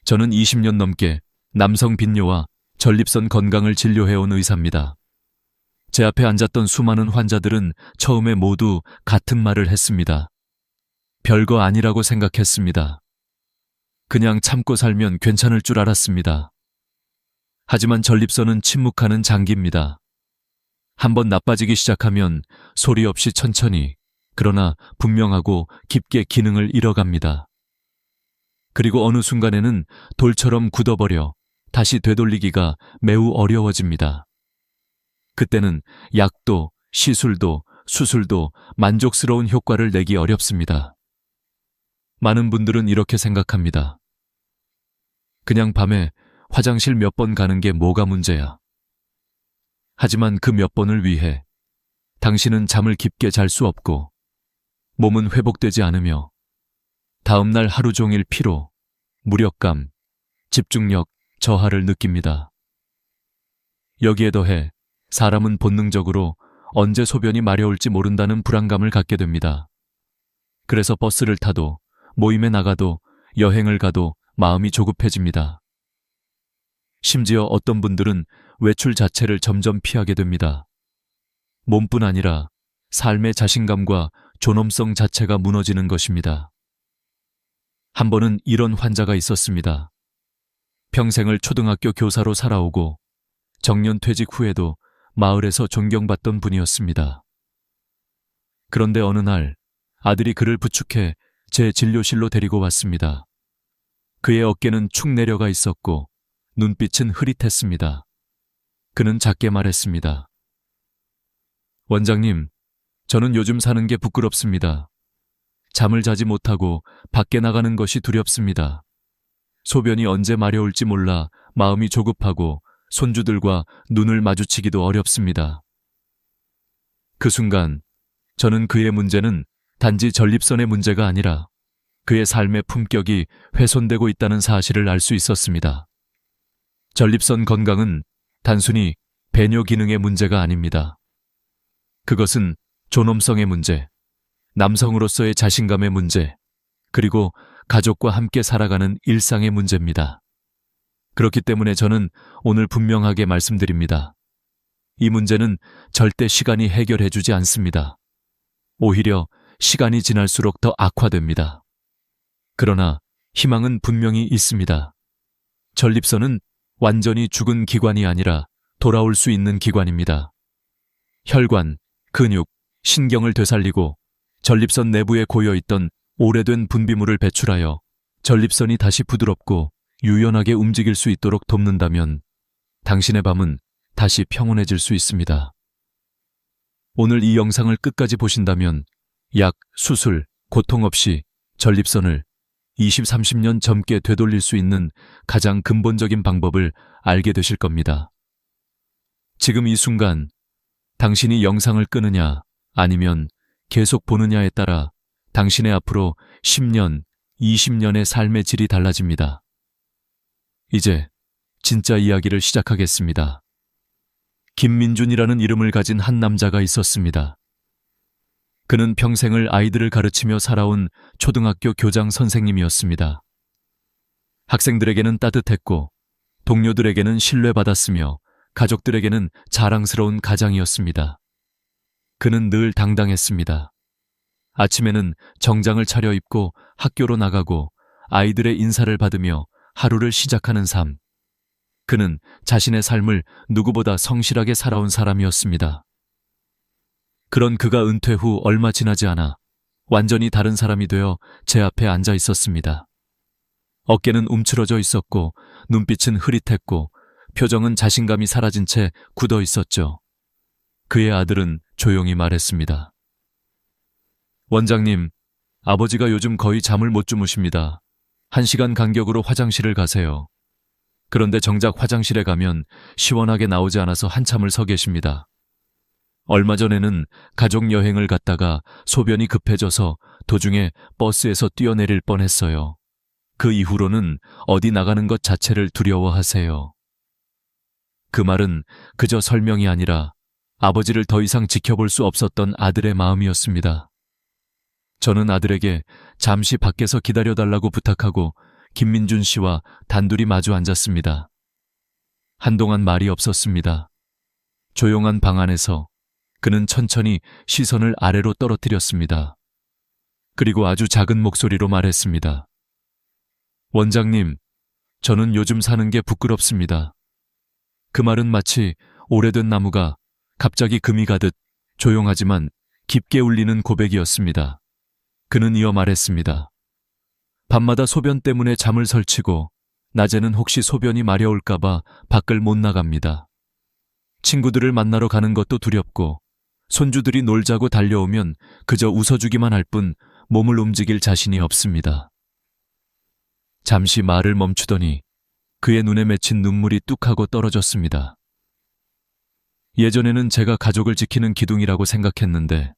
저는 20년 넘게 남성 빈뇨와 전립선 건강을 진료해온 의사입니다. 제 앞에 앉았던 수많은 환자들은 처음에 모두 같은 말을 했습니다. 별거 아니라고 생각했습니다. 그냥 참고 살면 괜찮을 줄 알았습니다. 하지만 전립선은 침묵하는 장기입니다. 한번 나빠지기 시작하면 소리 없이 천천히, 그러나 분명하고 깊게 기능을 잃어갑니다. 그리고 어느 순간에는 돌처럼 굳어버려 다시 되돌리기가 매우 어려워집니다. 그때는 약도, 시술도, 수술도 만족스러운 효과를 내기 어렵습니다. 많은 분들은 이렇게 생각합니다. 그냥 밤에 화장실 몇 번 가는 게 뭐가 문제야. 하지만 그 몇 번을 위해 당신은 잠을 깊게 잘 수 없고 몸은 회복되지 않으며 다음날 하루 종일 피로, 무력감, 집중력 저하를 느낍니다. 여기에 더해 사람은 본능적으로 언제 소변이 마려울지 모른다는 불안감을 갖게 됩니다. 그래서 버스를 타도, 모임에 나가도, 여행을 가도 마음이 조급해집니다. 심지어 어떤 분들은 외출 자체를 점점 피하게 됩니다. 몸뿐 아니라 삶의 자신감과 존엄성 자체가 무너지는 것입니다. 한 번은 이런 환자가 있었습니다. 평생을 초등학교 교사로 살아오고 정년 퇴직 후에도 마을에서 존경받던 분이었습니다. 그런데 어느 날 아들이 그를 부축해 제 진료실로 데리고 왔습니다. 그의 어깨는 축 내려가 있었고 눈빛은 흐릿했습니다. 그는 작게 말했습니다. 원장님, 저는 요즘 사는 게 부끄럽습니다. 잠을 자지 못하고 밖에 나가는 것이 두렵습니다. 소변이 언제 마려울지 몰라 마음이 조급하고 손주들과 눈을 마주치기도 어렵습니다. 그 순간 저는 그의 문제는 단지 전립선의 문제가 아니라 그의 삶의 품격이 훼손되고 있다는 사실을 알 수 있었습니다. 전립선 건강은 단순히 배뇨 기능의 문제가 아닙니다. 그것은 존엄성의 문제, 남성으로서의 자신감의 문제, 그리고 가족과 함께 살아가는 일상의 문제입니다. 그렇기 때문에 저는 오늘 분명하게 말씀드립니다. 이 문제는 절대 시간이 해결해주지 않습니다. 오히려 시간이 지날수록 더 악화됩니다. 그러나 희망은 분명히 있습니다. 전립선은 완전히 죽은 기관이 아니라 돌아올 수 있는 기관입니다. 혈관, 근육, 신경을 되살리고 전립선 내부에 고여있던 오래된 분비물을 배출하여 전립선이 다시 부드럽고 유연하게 움직일 수 있도록 돕는다면 당신의 밤은 다시 평온해질 수 있습니다. 오늘 이 영상을 끝까지 보신다면 약, 수술, 고통 없이 전립선을 20, 30년 젊게 되돌릴 수 있는 가장 근본적인 방법을 알게 되실 겁니다. 지금 이 순간 당신이 영상을 끄느냐 아니면 계속 보느냐에 따라 당신의 앞으로 10년, 20년의 삶의 질이 달라집니다. 이제 진짜 이야기를 시작하겠습니다. 김민준이라는 이름을 가진 한 남자가 있었습니다. 그는 평생을 아이들을 가르치며 살아온 초등학교 교장 선생님이었습니다. 학생들에게는 따뜻했고 동료들에게는 신뢰받았으며 가족들에게는 자랑스러운 가장이었습니다. 그는 늘 당당했습니다. 아침에는 정장을 차려입고 학교로 나가고 아이들의 인사를 받으며 하루를 시작하는 삶. 그는 자신의 삶을 누구보다 성실하게 살아온 사람이었습니다. 그런 그가 은퇴 후 얼마 지나지 않아 완전히 다른 사람이 되어 제 앞에 앉아 있었습니다. 어깨는 움츠러져 있었고 눈빛은 흐릿했고 표정은 자신감이 사라진 채 굳어 있었죠. 그의 아들은 조용히 말했습니다. 원장님, 아버지가 요즘 거의 잠을 못 주무십니다. 1시간 간격으로 화장실을 가세요. 그런데 정작 화장실에 가면 시원하게 나오지 않아서 한참을 서 계십니다. 얼마 전에는 가족 여행을 갔다가 소변이 급해져서 도중에 버스에서 뛰어내릴 뻔했어요. 그 이후로는 어디 나가는 것 자체를 두려워하세요. 그 말은 그저 설명이 아니라 아버지를 더 이상 지켜볼 수 없었던 아들의 마음이었습니다. 저는 아들에게 잠시 밖에서 기다려달라고 부탁하고 김민준 씨와 단둘이 마주 앉았습니다. 한동안 말이 없었습니다. 조용한 방 안에서 그는 천천히 시선을 아래로 떨어뜨렸습니다. 그리고 아주 작은 목소리로 말했습니다. 원장님, 저는 요즘 사는 게 부끄럽습니다. 그 말은 마치 오래된 나무가 갑자기 금이 가듯 조용하지만 깊게 울리는 고백이었습니다. 그는 이어 말했습니다. 밤마다 소변 때문에 잠을 설치고 낮에는 혹시 소변이 마려울까봐 밖을 못 나갑니다. 친구들을 만나러 가는 것도 두렵고 손주들이 놀자고 달려오면 그저 웃어주기만 할 뿐 몸을 움직일 자신이 없습니다. 잠시 말을 멈추더니 그의 눈에 맺힌 눈물이 뚝하고 떨어졌습니다. 예전에는 제가 가족을 지키는 기둥이라고 생각했는데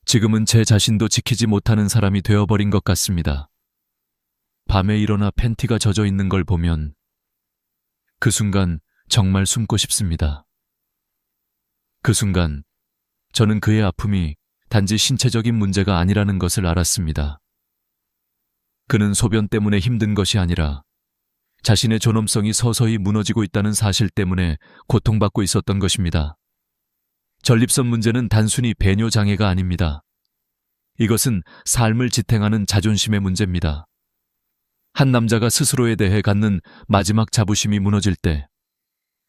지금은 제 자신도 지키지 못하는 사람이 되어버린 것 같습니다. 밤에 일어나 팬티가 젖어 있는 걸 보면 그 순간 정말 숨고 싶습니다. 그 순간 저는 그의 아픔이 단지 신체적인 문제가 아니라는 것을 알았습니다. 그는 소변 때문에 힘든 것이 아니라 자신의 존엄성이 서서히 무너지고 있다는 사실 때문에 고통받고 있었던 것입니다. 전립선 문제는 단순히 배뇨 장애가 아닙니다. 이것은 삶을 지탱하는 자존심의 문제입니다. 한 남자가 스스로에 대해 갖는 마지막 자부심이 무너질 때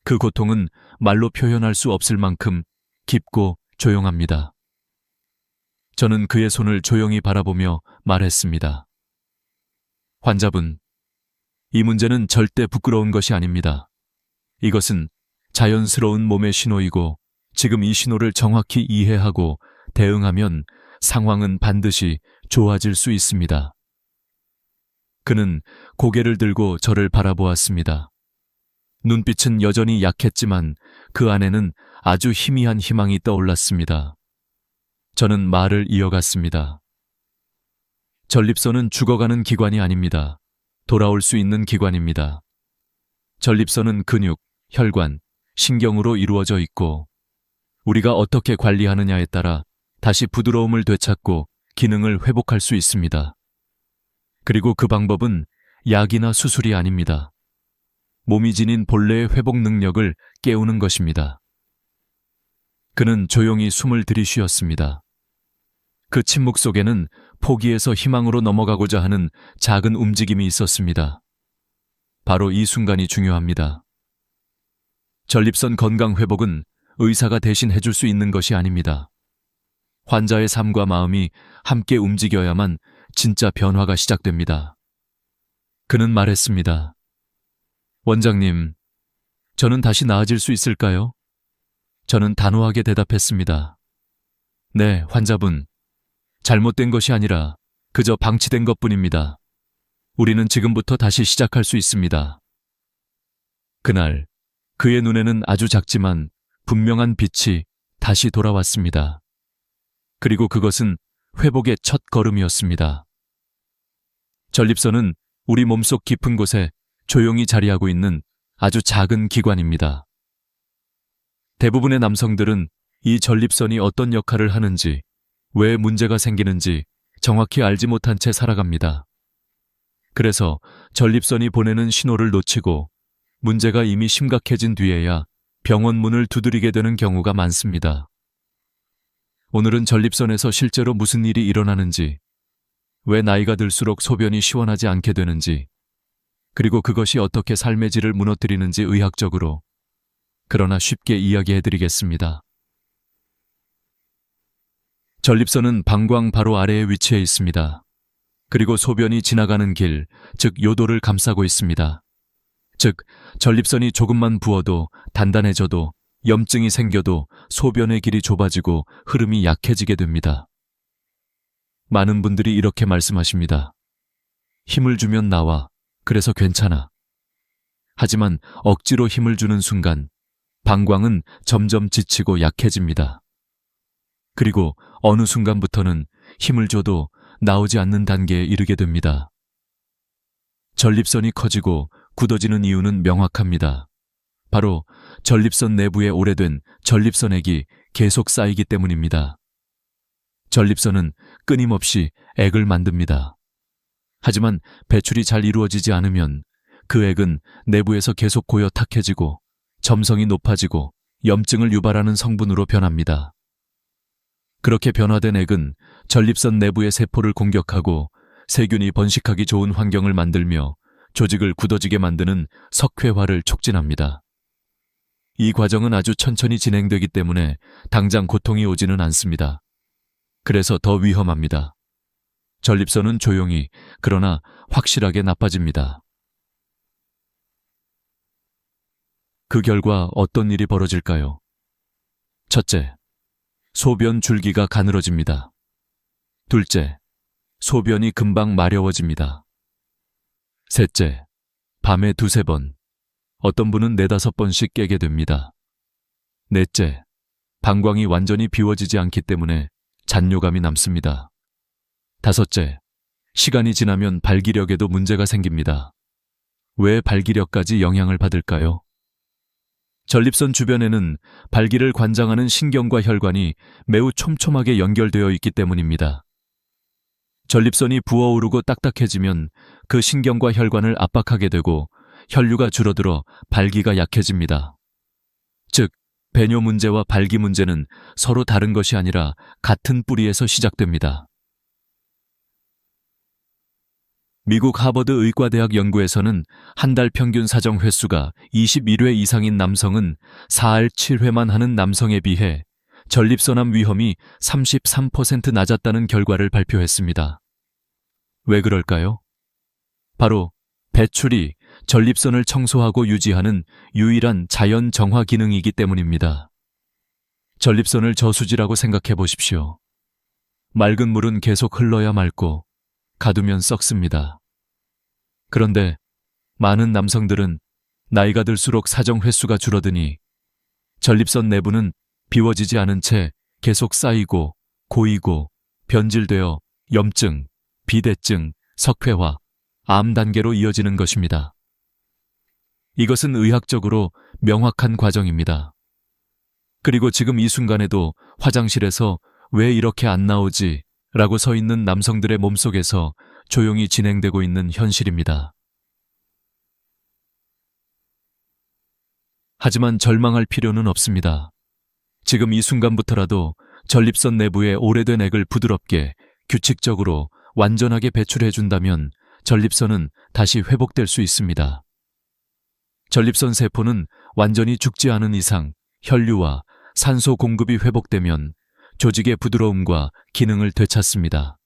그 고통은 말로 표현할 수 없을 만큼 깊고 조용합니다. 저는 그의 손을 조용히 바라보며 말했습니다. 환자분, 이 문제는 절대 부끄러운 것이 아닙니다. 이것은 자연스러운 몸의 신호이고 지금 이 신호를 정확히 이해하고 대응하면 상황은 반드시 좋아질 수 있습니다. 그는 고개를 들고 저를 바라보았습니다. 눈빛은 여전히 약했지만 그 안에는 아주 희미한 희망이 떠올랐습니다. 저는 말을 이어갔습니다. 전립선은 죽어가는 기관이 아닙니다. 돌아올 수 있는 기관입니다. 전립선은 근육, 혈관, 신경으로 이루어져 있고 우리가 어떻게 관리하느냐에 따라 다시 부드러움을 되찾고 기능을 회복할 수 있습니다. 그리고 그 방법은 약이나 수술이 아닙니다. 몸이 지닌 본래의 회복 능력을 깨우는 것입니다. 그는 조용히 숨을 들이쉬었습니다. 그 침묵 속에는 포기에서 희망으로 넘어가고자 하는 작은 움직임이 있었습니다. 바로 이 순간이 중요합니다. 전립선 건강 회복은 의사가 대신 해줄 수 있는 것이 아닙니다. 환자의 삶과 마음이 함께 움직여야만 진짜 변화가 시작됩니다. 그는 말했습니다. 원장님, 저는 다시 나아질 수 있을까요? 저는 단호하게 대답했습니다. 네, 환자분. 잘못된 것이 아니라 그저 방치된 것뿐입니다. 우리는 지금부터 다시 시작할 수 있습니다. 그날 그의 눈에는 아주 작지만 분명한 빛이 다시 돌아왔습니다. 그리고 그것은 회복의 첫 걸음이었습니다. 전립선은 우리 몸속 깊은 곳에 조용히 자리하고 있는 아주 작은 기관입니다. 대부분의 남성들은 이 전립선이 어떤 역할을 하는지, 왜 문제가 생기는지 정확히 알지 못한 채 살아갑니다. 그래서 전립선이 보내는 신호를 놓치고 문제가 이미 심각해진 뒤에야 병원 문을 두드리게 되는 경우가 많습니다. 오늘은 전립선에서 실제로 무슨 일이 일어나는지, 왜 나이가 들수록 소변이 시원하지 않게 되는지, 그리고 그것이 어떻게 삶의 질을 무너뜨리는지 의학적으로, 그러나 쉽게 이야기해드리겠습니다. 전립선은 방광 바로 아래에 위치해 있습니다. 그리고 소변이 지나가는 길, 즉 요도를 감싸고 있습니다. 즉, 전립선이 조금만 부어도 단단해져도 염증이 생겨도 소변의 길이 좁아지고 흐름이 약해지게 됩니다. 많은 분들이 이렇게 말씀하십니다. 힘을 주면 나와. 그래서 괜찮아. 하지만 억지로 힘을 주는 순간 방광은 점점 지치고 약해집니다. 그리고 어느 순간부터는 힘을 줘도 나오지 않는 단계에 이르게 됩니다. 전립선이 커지고 굳어지는 이유는 명확합니다. 바로 전립선 내부에 오래된 전립선액이 계속 쌓이기 때문입니다. 전립선은 끊임없이 액을 만듭니다. 하지만 배출이 잘 이루어지지 않으면 그 액은 내부에서 계속 고여 탁해지고 점성이 높아지고 염증을 유발하는 성분으로 변합니다. 그렇게 변화된 액은 전립선 내부의 세포를 공격하고 세균이 번식하기 좋은 환경을 만들며 조직을 굳어지게 만드는 석회화를 촉진합니다. 이 과정은 아주 천천히 진행되기 때문에 당장 고통이 오지는 않습니다. 그래서 더 위험합니다. 전립선은 조용히, 그러나 확실하게 나빠집니다. 그 결과 어떤 일이 벌어질까요? 첫째, 소변 줄기가 가늘어집니다. 둘째, 소변이 금방 마려워집니다. 셋째, 밤에 2~3번, 어떤 분은 4~5번씩 깨게 됩니다. 넷째, 방광이 완전히 비워지지 않기 때문에 잔뇨감이 남습니다. 다섯째, 시간이 지나면 발기력에도 문제가 생깁니다. 왜 발기력까지 영향을 받을까요? 전립선 주변에는 발기를 관장하는 신경과 혈관이 매우 촘촘하게 연결되어 있기 때문입니다. 전립선이 부어오르고 딱딱해지면 그 신경과 혈관을 압박하게 되고 혈류가 줄어들어 발기가 약해집니다. 즉, 배뇨 문제와 발기 문제는 서로 다른 것이 아니라 같은 뿌리에서 시작됩니다. 미국 하버드 의과대학 연구에서는 한 달 평균 사정 횟수가 21회 이상인 남성은 4알 7회만 하는 남성에 비해 전립선암 위험이 33% 낮았다는 결과를 발표했습니다. 왜 그럴까요? 바로 배출이 전립선을 청소하고 유지하는 유일한 자연 정화 기능이기 때문입니다. 전립선을 저수지라고 생각해 보십시오. 맑은 물은 계속 흘러야 맑고 가두면 썩습니다. 그런데 많은 남성들은 나이가 들수록 사정 횟수가 줄어드니 전립선 내부는 비워지지 않은 채 계속 쌓이고 고이고 변질되어 염증, 비대증, 석회화, 암 단계로 이어지는 것입니다. 이것은 의학적으로 명확한 과정입니다. 그리고 지금 이 순간에도 화장실에서 왜 이렇게 안 나오지? 라고 서 있는 남성들의 몸속에서 조용히 진행되고 있는 현실입니다. 하지만 절망할 필요는 없습니다. 지금 이 순간부터라도 전립선 내부의 오래된 액을 부드럽게, 규칙적으로, 완전하게 배출해준다면 전립선은 다시 회복될 수 있습니다. 전립선 세포는 완전히 죽지 않은 이상 혈류와 산소 공급이 회복되면 조직의 부드러움과 기능을 되찾습니다.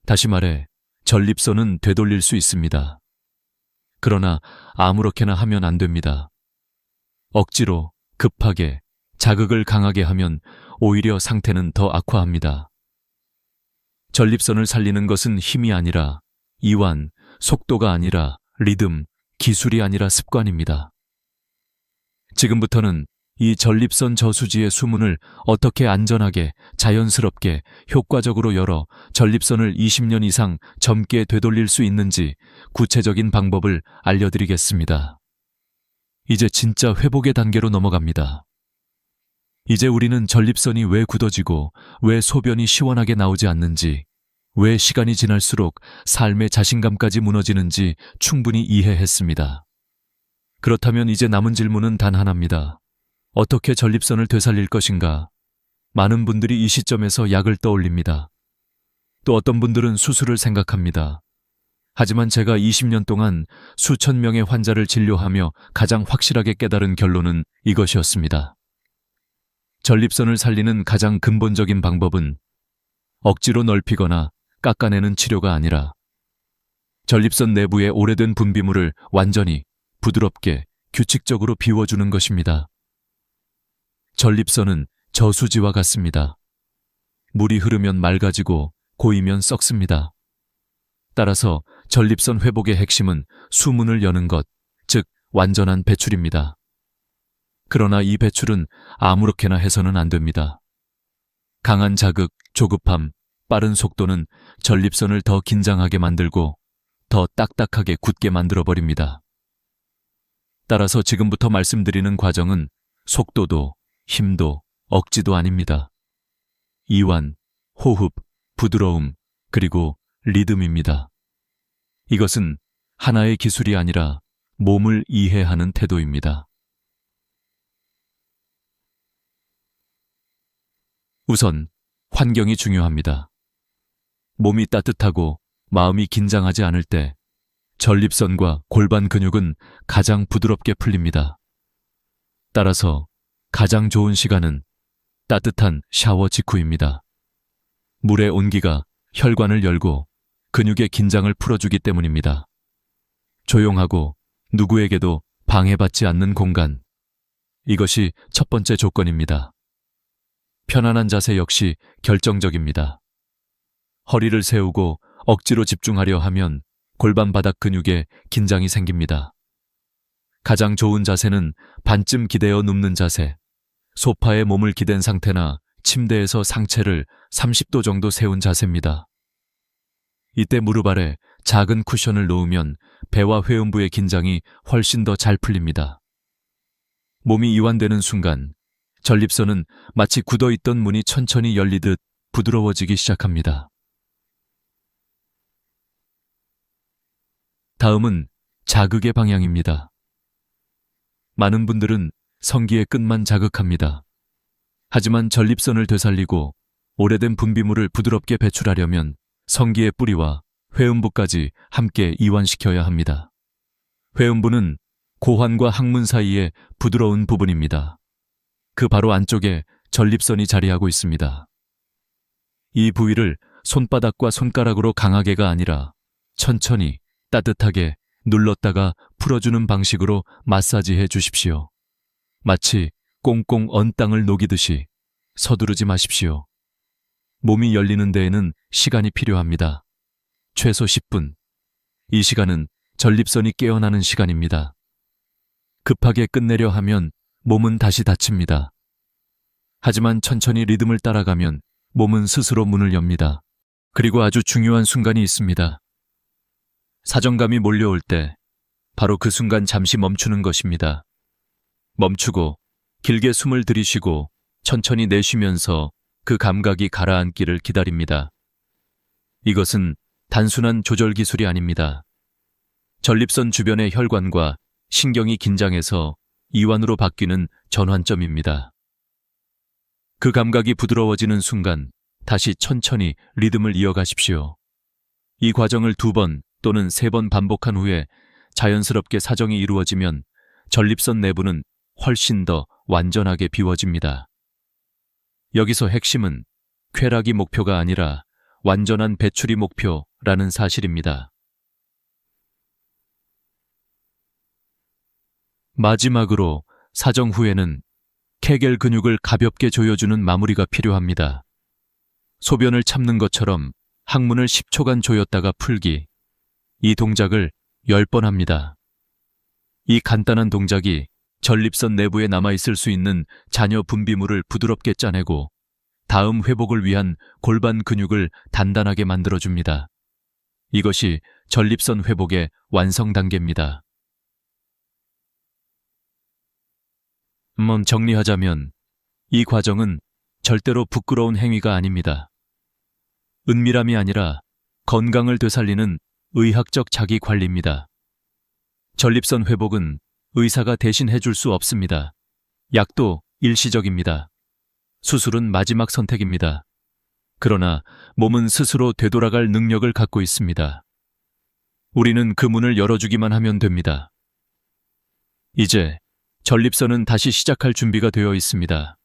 다시 말해, 전립선은 되돌릴 수 있습니다. 그러나 아무렇게나 하면 안 됩니다. 억지로, 급하게, 자극을 강하게 하면 오히려 상태는 더 악화합니다. 전립선을 살리는 것은 힘이 아니라 이완, 속도가 아니라 리듬, 기술이 아니라 습관입니다. 지금부터는 이 전립선 저수지의 수문을 어떻게 안전하게, 자연스럽게, 효과적으로 열어 전립선을 20년 이상 젊게 되돌릴 수 있는지 구체적인 방법을 알려드리겠습니다. 이제 진짜 회복의 단계로 넘어갑니다. 이제 우리는 전립선이 왜 굳어지고 왜 소변이 시원하게 나오지 않는지, 왜 시간이 지날수록 삶의 자신감까지 무너지는지 충분히 이해했습니다. 그렇다면 이제 남은 질문은 단 하나입니다. 어떻게 전립선을 되살릴 것인가? 많은 분들이 이 시점에서 약을 떠올립니다. 또 어떤 분들은 수술을 생각합니다. 하지만 제가 20년 동안 수천 명의 환자를 진료하며 가장 확실하게 깨달은 결론은 이것이었습니다. 전립선을 살리는 가장 근본적인 방법은 억지로 넓히거나 깎아내는 치료가 아니라 전립선 내부의 오래된 분비물을 완전히 부드럽게 규칙적으로 비워주는 것입니다. 전립선은 저수지와 같습니다. 물이 흐르면 맑아지고 고이면 썩습니다. 따라서 전립선 회복의 핵심은 수문을 여는 것, 즉 완전한 배출입니다. 그러나 이 배출은 아무렇게나 해서는 안 됩니다. 강한 자극, 조급함, 빠른 속도는 전립선을 더 긴장하게 만들고 더 딱딱하게 굳게 만들어버립니다. 따라서 지금부터 말씀드리는 과정은 속도도, 힘도, 억지도 아닙니다. 이완, 호흡, 부드러움, 그리고 리듬입니다. 이것은 하나의 기술이 아니라 몸을 이해하는 태도입니다. 우선 환경이 중요합니다. 몸이 따뜻하고 마음이 긴장하지 않을 때 전립선과 골반 근육은 가장 부드럽게 풀립니다. 따라서 가장 좋은 시간은 따뜻한 샤워 직후입니다. 물의 온기가 혈관을 열고 근육의 긴장을 풀어주기 때문입니다. 조용하고 누구에게도 방해받지 않는 공간. 이것이 첫 번째 조건입니다. 편안한 자세 역시 결정적입니다. 허리를 세우고 억지로 집중하려 하면 골반 바닥 근육에 긴장이 생깁니다. 가장 좋은 자세는 반쯤 기대어 눕는 자세, 소파에 몸을 기댄 상태나 침대에서 상체를 30도 정도 세운 자세입니다. 이때 무릎 아래 작은 쿠션을 놓으면 배와 회음부의 긴장이 훨씬 더 잘 풀립니다. 몸이 이완되는 순간 전립선은 마치 굳어있던 문이 천천히 열리듯 부드러워지기 시작합니다. 다음은 자극의 방향입니다. 많은 분들은 성기의 끝만 자극합니다. 하지만 전립선을 되살리고 오래된 분비물을 부드럽게 배출하려면 성기의 뿌리와 회음부까지 함께 이완시켜야 합니다. 회음부는 고환과 항문 사이의 부드러운 부분입니다. 그 바로 안쪽에 전립선이 자리하고 있습니다. 이 부위를 손바닥과 손가락으로 강하게가 아니라 천천히 따뜻하게 눌렀다가 풀어주는 방식으로 마사지해 주십시오. 마치 꽁꽁 언 땅을 녹이듯이 서두르지 마십시오. 몸이 열리는 데에는 시간이 필요합니다. 최소 10분. 이 시간은 전립선이 깨어나는 시간입니다. 급하게 끝내려 하면 몸은 다시 닫힙니다. 하지만 천천히 리듬을 따라가면 몸은 스스로 문을 엽니다. 그리고 아주 중요한 순간이 있습니다. 사정감이 몰려올 때 바로 그 순간 잠시 멈추는 것입니다. 멈추고 길게 숨을 들이쉬고 천천히 내쉬면서 그 감각이 가라앉기를 기다립니다. 이것은 단순한 조절 기술이 아닙니다. 전립선 주변의 혈관과 신경이 긴장해서 이완으로 바뀌는 전환점입니다. 그 감각이 부드러워지는 순간 다시 천천히 리듬을 이어가십시오. 이 과정을 2번 또는 3번 반복한 후에 자연스럽게 사정이 이루어지면 전립선 내부는 훨씬 더 완전하게 비워집니다. 여기서 핵심은 쾌락이 목표가 아니라 완전한 배출이 목표라는 사실입니다. 마지막으로 사정 후에는 케겔 근육을 가볍게 조여주는 마무리가 필요합니다. 소변을 참는 것처럼 항문을 10초간 조였다가 풀기. 이 동작을 10번 합니다. 이 간단한 동작이 전립선 내부에 남아있을 수 있는 잔여 분비물을 부드럽게 짜내고 다음 회복을 위한 골반 근육을 단단하게 만들어줍니다. 이것이 전립선 회복의 완성 단계입니다. 정리하자면 이 과정은 절대로 부끄러운 행위가 아닙니다. 은밀함이 아니라 건강을 되살리는 의학적 자기관리입니다. 전립선 회복은 의사가 대신 해줄 수 없습니다. 약도 일시적입니다. 수술은 마지막 선택입니다. 그러나 몸은 스스로 되돌아갈 능력을 갖고 있습니다. 우리는 그 문을 열어주기만 하면 됩니다. 이제 전립선은 다시 시작할 준비가 되어 있습니다.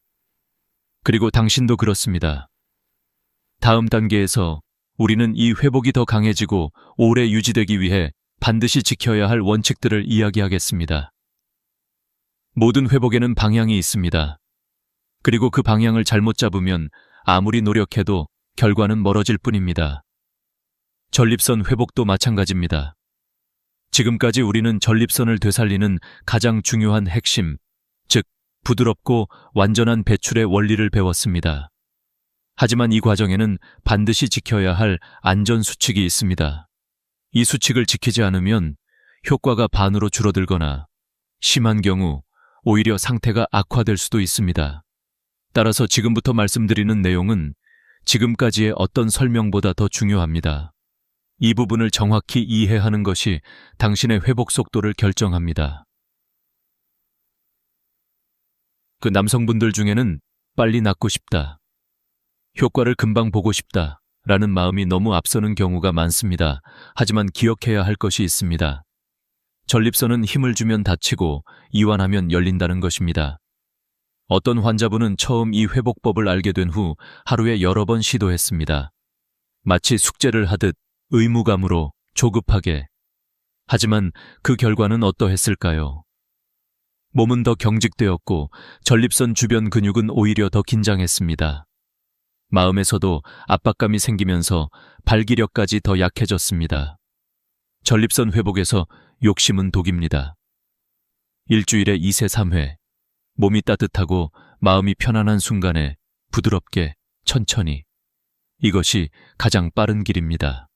그리고 당신도 그렇습니다. 다음 단계에서 우리는 이 회복이 더 강해지고 오래 유지되기 위해 반드시 지켜야 할 원칙들을 이야기하겠습니다. 모든 회복에는 방향이 있습니다. 그리고 그 방향을 잘못 잡으면 아무리 노력해도 결과는 멀어질 뿐입니다. 전립선 회복도 마찬가지입니다. 지금까지 우리는 전립선을 되살리는 가장 중요한 핵심, 즉 부드럽고 완전한 배출의 원리를 배웠습니다. 하지만 이 과정에는 반드시 지켜야 할 안전 수칙이 있습니다. 이 수칙을 지키지 않으면 효과가 반으로 줄어들거나 심한 경우 오히려 상태가 악화될 수도 있습니다. 따라서 지금부터 말씀드리는 내용은 지금까지의 어떤 설명보다 더 중요합니다. 이 부분을 정확히 이해하는 것이 당신의 회복 속도를 결정합니다. 그 남성분들 중에는 빨리 낫고 싶다, 효과를 금방 보고 싶다 라는 마음이 너무 앞서는 경우가 많습니다. 하지만 기억해야 할 것이 있습니다. 전립선은 힘을 주면 닫히고 이완하면 열린다는 것입니다. 어떤 환자분은 처음 이 회복법을 알게 된 후 하루에 여러 번 시도했습니다. 마치 숙제를 하듯 의무감으로 조급하게. 하지만 그 결과는 어떠했을까요? 몸은 더 경직되었고 전립선 주변 근육은 오히려 더 긴장했습니다. 마음에서도 압박감이 생기면서 발기력까지 더 약해졌습니다. 전립선 회복에서 욕심은 독입니다. 일주일에 2세 3회, 몸이 따뜻하고 마음이 편안한 순간에 부드럽게, 천천히. 이것이 가장 빠른 길입니다.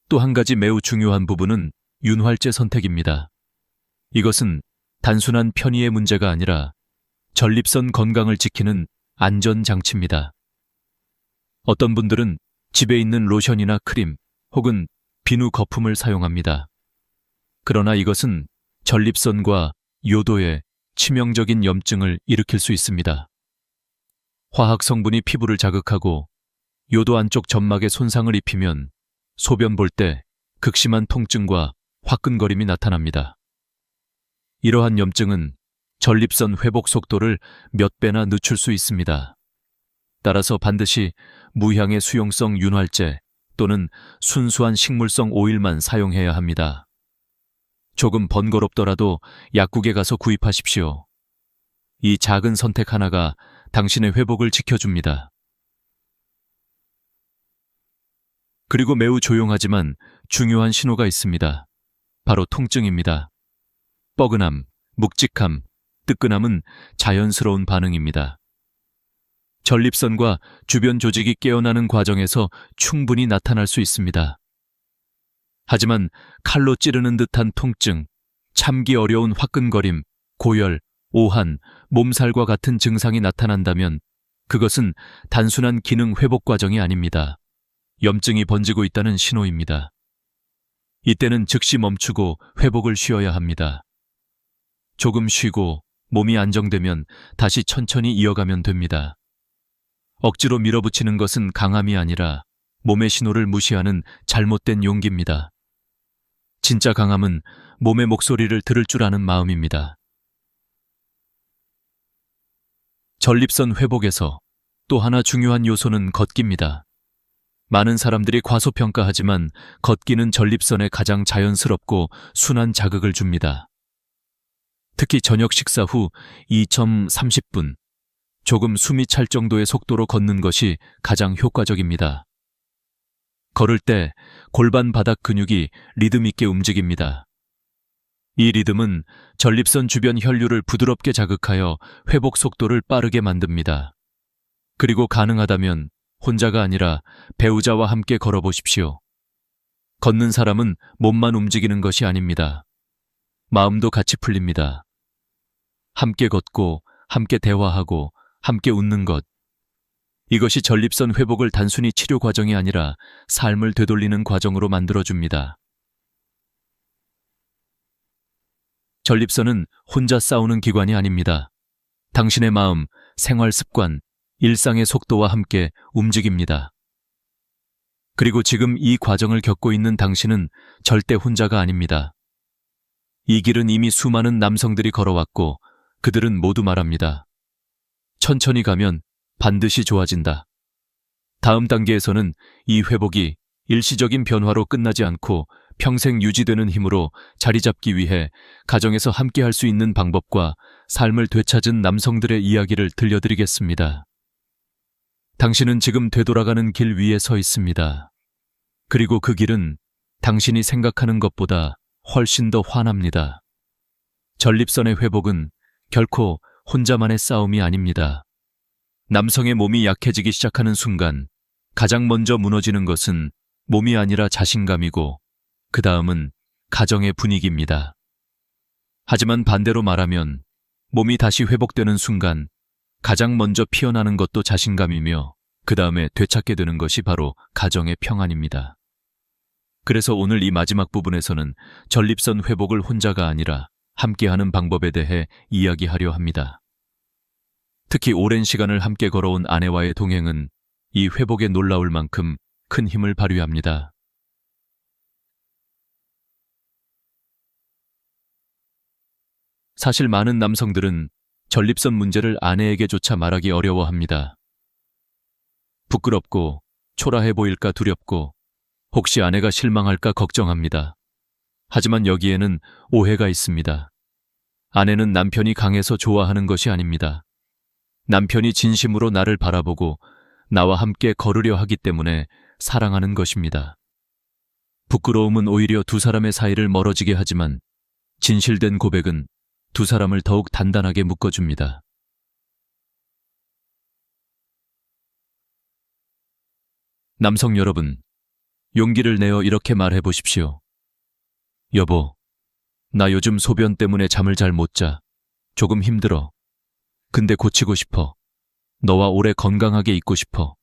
또 한 가지 매우 중요한 부분은 윤활제 선택입니다. 이것은 단순한 편의의 문제가 아니라 전립선 건강을 지키는 안전장치입니다. 어떤 분들은 집에 있는 로션이나 크림 혹은 비누 거품을 사용합니다. 그러나 이것은 전립선과 요도에 치명적인 염증을 일으킬 수 있습니다. 화학 성분이 피부를 자극하고 요도 안쪽 점막에 손상을 입히면 소변 볼 때 극심한 통증과 화끈거림이 나타납니다. 이러한 염증은 전립선 회복 속도를 몇 배나 늦출 수 있습니다. 따라서 반드시 무향의 수용성 윤활제 또는 순수한 식물성 오일만 사용해야 합니다. 조금 번거롭더라도 약국에 가서 구입하십시오. 이 작은 선택 하나가 당신의 회복을 지켜줍니다. 그리고 매우 조용하지만 중요한 신호가 있습니다. 바로 통증입니다. 뻐근함, 묵직함, 뜨끈함은 자연스러운 반응입니다. 전립선과 주변 조직이 깨어나는 과정에서 충분히 나타날 수 있습니다. 하지만 칼로 찌르는 듯한 통증, 참기 어려운 화끈거림, 고열, 오한, 몸살과 같은 증상이 나타난다면 그것은 단순한 기능 회복 과정이 아닙니다. 염증이 번지고 있다는 신호입니다. 이때는 즉시 멈추고 회복을 쉬어야 합니다. 조금 쉬고 몸이 안정되면 다시 천천히 이어가면 됩니다. 억지로 밀어붙이는 것은 강함이 아니라 몸의 신호를 무시하는 잘못된 용기입니다. 진짜 강함은 몸의 목소리를 들을 줄 아는 마음입니다. 전립선 회복에서 또 하나 중요한 요소는 걷기입니다. 많은 사람들이 과소평가하지만 걷기는 전립선에 가장 자연스럽고 순한 자극을 줍니다. 특히 저녁 식사 후 2.30분, 조금 숨이 찰 정도의 속도로 걷는 것이 가장 효과적입니다. 걸을 때 골반 바닥 근육이 리듬 있게 움직입니다. 이 리듬은 전립선 주변 혈류를 부드럽게 자극하여 회복 속도를 빠르게 만듭니다. 그리고 가능하다면 혼자가 아니라 배우자와 함께 걸어보십시오. 걷는 사람은 몸만 움직이는 것이 아닙니다. 마음도 같이 풀립니다. 함께 걷고, 함께 대화하고, 함께 웃는 것. 이것이 전립선 회복을 단순히 치료 과정이 아니라 삶을 되돌리는 과정으로 만들어줍니다. 전립선은 혼자 싸우는 기관이 아닙니다. 당신의 마음, 생활 습관, 일상의 속도와 함께 움직입니다. 그리고 지금 이 과정을 겪고 있는 당신은 절대 혼자가 아닙니다. 이 길은 이미 수많은 남성들이 걸어왔고 그들은 모두 말합니다. 천천히 가면 반드시 좋아진다. 다음 단계에서는 이 회복이 일시적인 변화로 끝나지 않고 평생 유지되는 힘으로 자리 잡기 위해 가정에서 함께 할 수 있는 방법과 삶을 되찾은 남성들의 이야기를 들려드리겠습니다. 당신은 지금 되돌아가는 길 위에 서 있습니다. 그리고 그 길은 당신이 생각하는 것보다 훨씬 더 환합니다. 전립선의 회복은 결코 혼자만의 싸움이 아닙니다. 남성의 몸이 약해지기 시작하는 순간 가장 먼저 무너지는 것은 몸이 아니라 자신감이고 그 다음은 가정의 분위기입니다. 하지만 반대로 말하면 몸이 다시 회복되는 순간 가장 먼저 피어나는 것도 자신감이며 그 다음에 되찾게 되는 것이 바로 가정의 평안입니다. 그래서 오늘 이 마지막 부분에서는 전립선 회복을 혼자가 아니라 함께하는 방법에 대해 이야기하려 합니다. 특히 오랜 시간을 함께 걸어온 아내와의 동행은 이 회복에 놀라울 만큼 큰 힘을 발휘합니다. 사실 많은 남성들은 전립선 문제를 아내에게조차 말하기 어려워합니다. 부끄럽고 초라해 보일까 두렵고 혹시 아내가 실망할까 걱정합니다. 하지만 여기에는 오해가 있습니다. 아내는 남편이 강해서 좋아하는 것이 아닙니다. 남편이 진심으로 나를 바라보고 나와 함께 걸으려 하기 때문에 사랑하는 것입니다. 부끄러움은 오히려 두 사람의 사이를 멀어지게 하지만 진실된 고백은 두 사람을 더욱 단단하게 묶어줍니다. 남성 여러분, 용기를 내어 이렇게 말해 보십시오. 여보, 나 요즘 소변 때문에 잠을 잘 못 자. 조금 힘들어. 근데 고치고 싶어. 너와 오래 건강하게 있고 싶어.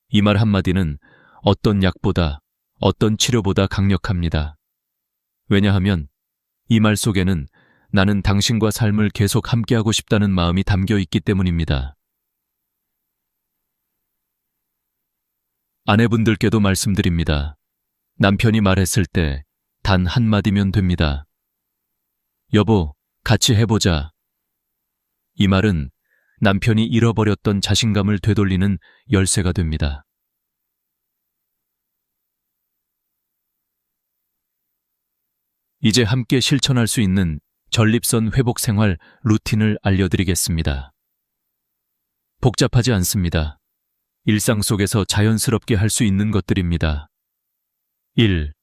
이 말 한마디는 어떤 약보다, 어떤 치료보다 강력합니다. 왜냐하면 이 말 속에는 나는 당신과 삶을 계속 함께하고 싶다는 마음이 담겨 있기 때문입니다. 아내분들께도 말씀드립니다. 남편이 말했을 때 단 한마디면 됩니다. 여보, 같이 해보자. 이 말은 남편이 잃어버렸던 자신감을 되돌리는 열쇠가 됩니다. 이제 함께 실천할 수 있는 전립선 회복 생활 루틴을 알려드리겠습니다. 복잡하지 않습니다. 일상 속에서 자연스럽게 할 수 있는 것들입니다. 1.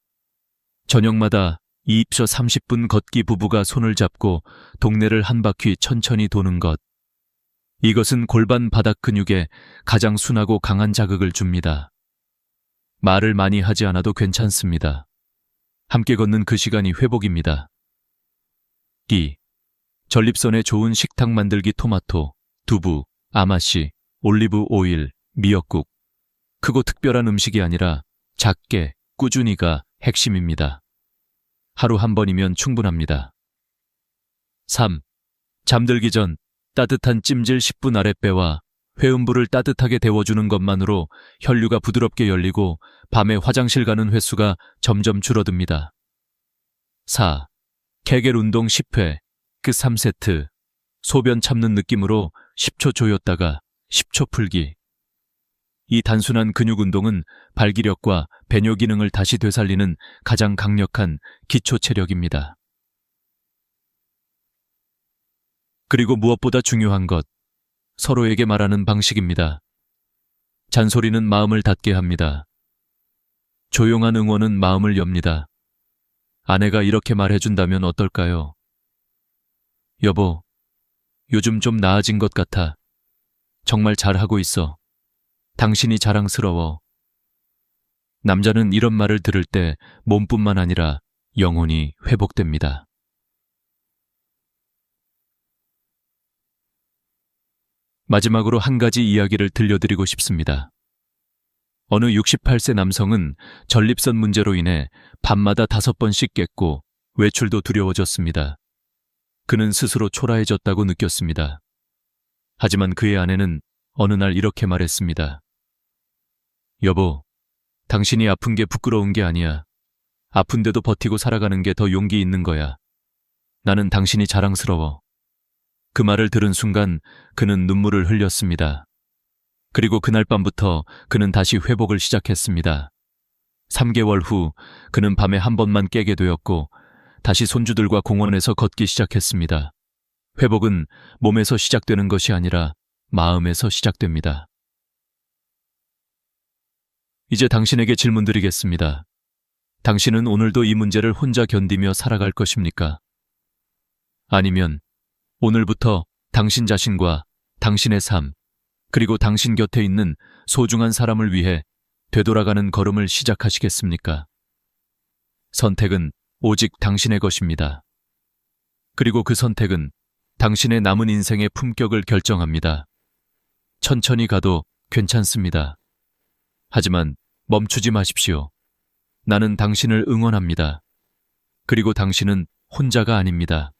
저녁마다 20초 30분 걷기 부부가 손을 잡고 동네를 한 바퀴 천천히 도는 것. 이것은 골반 바닥 근육에 가장 순하고 강한 자극을 줍니다. 말을 많이 하지 않아도 괜찮습니다. 함께 걷는 그 시간이 회복입니다. 2. 전립선에 좋은 식탁 만들기 토마토, 두부, 아마씨, 올리브 오일, 미역국. 크고 특별한 음식이 아니라 작게, 꾸준히가 핵심입니다. 하루 한 번이면 충분합니다. 3. 잠들기 전 따뜻한 찜질 10분 아랫배와 회음부를 따뜻하게 데워주는 것만으로 혈류가 부드럽게 열리고 밤에 화장실 가는 횟수가 점점 줄어듭니다. 4. 케겔 운동 10회, 그 3세트. 소변 참는 느낌으로 10초 조였다가 10초 풀기. 이 단순한 근육 운동은 발기력과 배뇨 기능을 다시 되살리는 가장 강력한 기초 체력입니다. 그리고 무엇보다 중요한 것, 서로에게 말하는 방식입니다. 잔소리는 마음을 닫게 합니다. 조용한 응원은 마음을 엽니다. 아내가 이렇게 말해준다면 어떨까요? 여보, 요즘 좀 나아진 것 같아. 정말 잘하고 있어. 당신이 자랑스러워. 남자는 이런 말을 들을 때 몸뿐만 아니라 영혼이 회복됩니다. 마지막으로 한 가지 이야기를 들려드리고 싶습니다. 어느 68세 남성은 전립선 문제로 인해 밤마다 5번씩 깼고 외출도 두려워졌습니다. 그는 스스로 초라해졌다고 느꼈습니다. 하지만 그의 아내는 어느 날 이렇게 말했습니다. 여보, 당신이 아픈 게 부끄러운 게 아니야. 아픈데도 버티고 살아가는 게 더 용기 있는 거야. 나는 당신이 자랑스러워. 그 말을 들은 순간 그는 눈물을 흘렸습니다. 그리고 그날 밤부터 그는 다시 회복을 시작했습니다. 3개월 후 그는 밤에 한 번만 깨게 되었고 다시 손주들과 공원에서 걷기 시작했습니다. 회복은 몸에서 시작되는 것이 아니라 마음에서 시작됩니다. 이제 당신에게 질문 드리겠습니다. 당신은 오늘도 이 문제를 혼자 견디며 살아갈 것입니까? 아니면 오늘부터 당신 자신과 당신의 삶, 그리고 당신 곁에 있는 소중한 사람을 위해 되돌아가는 걸음을 시작하시겠습니까? 선택은 오직 당신의 것입니다. 그리고 그 선택은 당신의 남은 인생의 품격을 결정합니다. 천천히 가도 괜찮습니다. 하지만 멈추지 마십시오. 나는 당신을 응원합니다. 그리고 당신은 혼자가 아닙니다.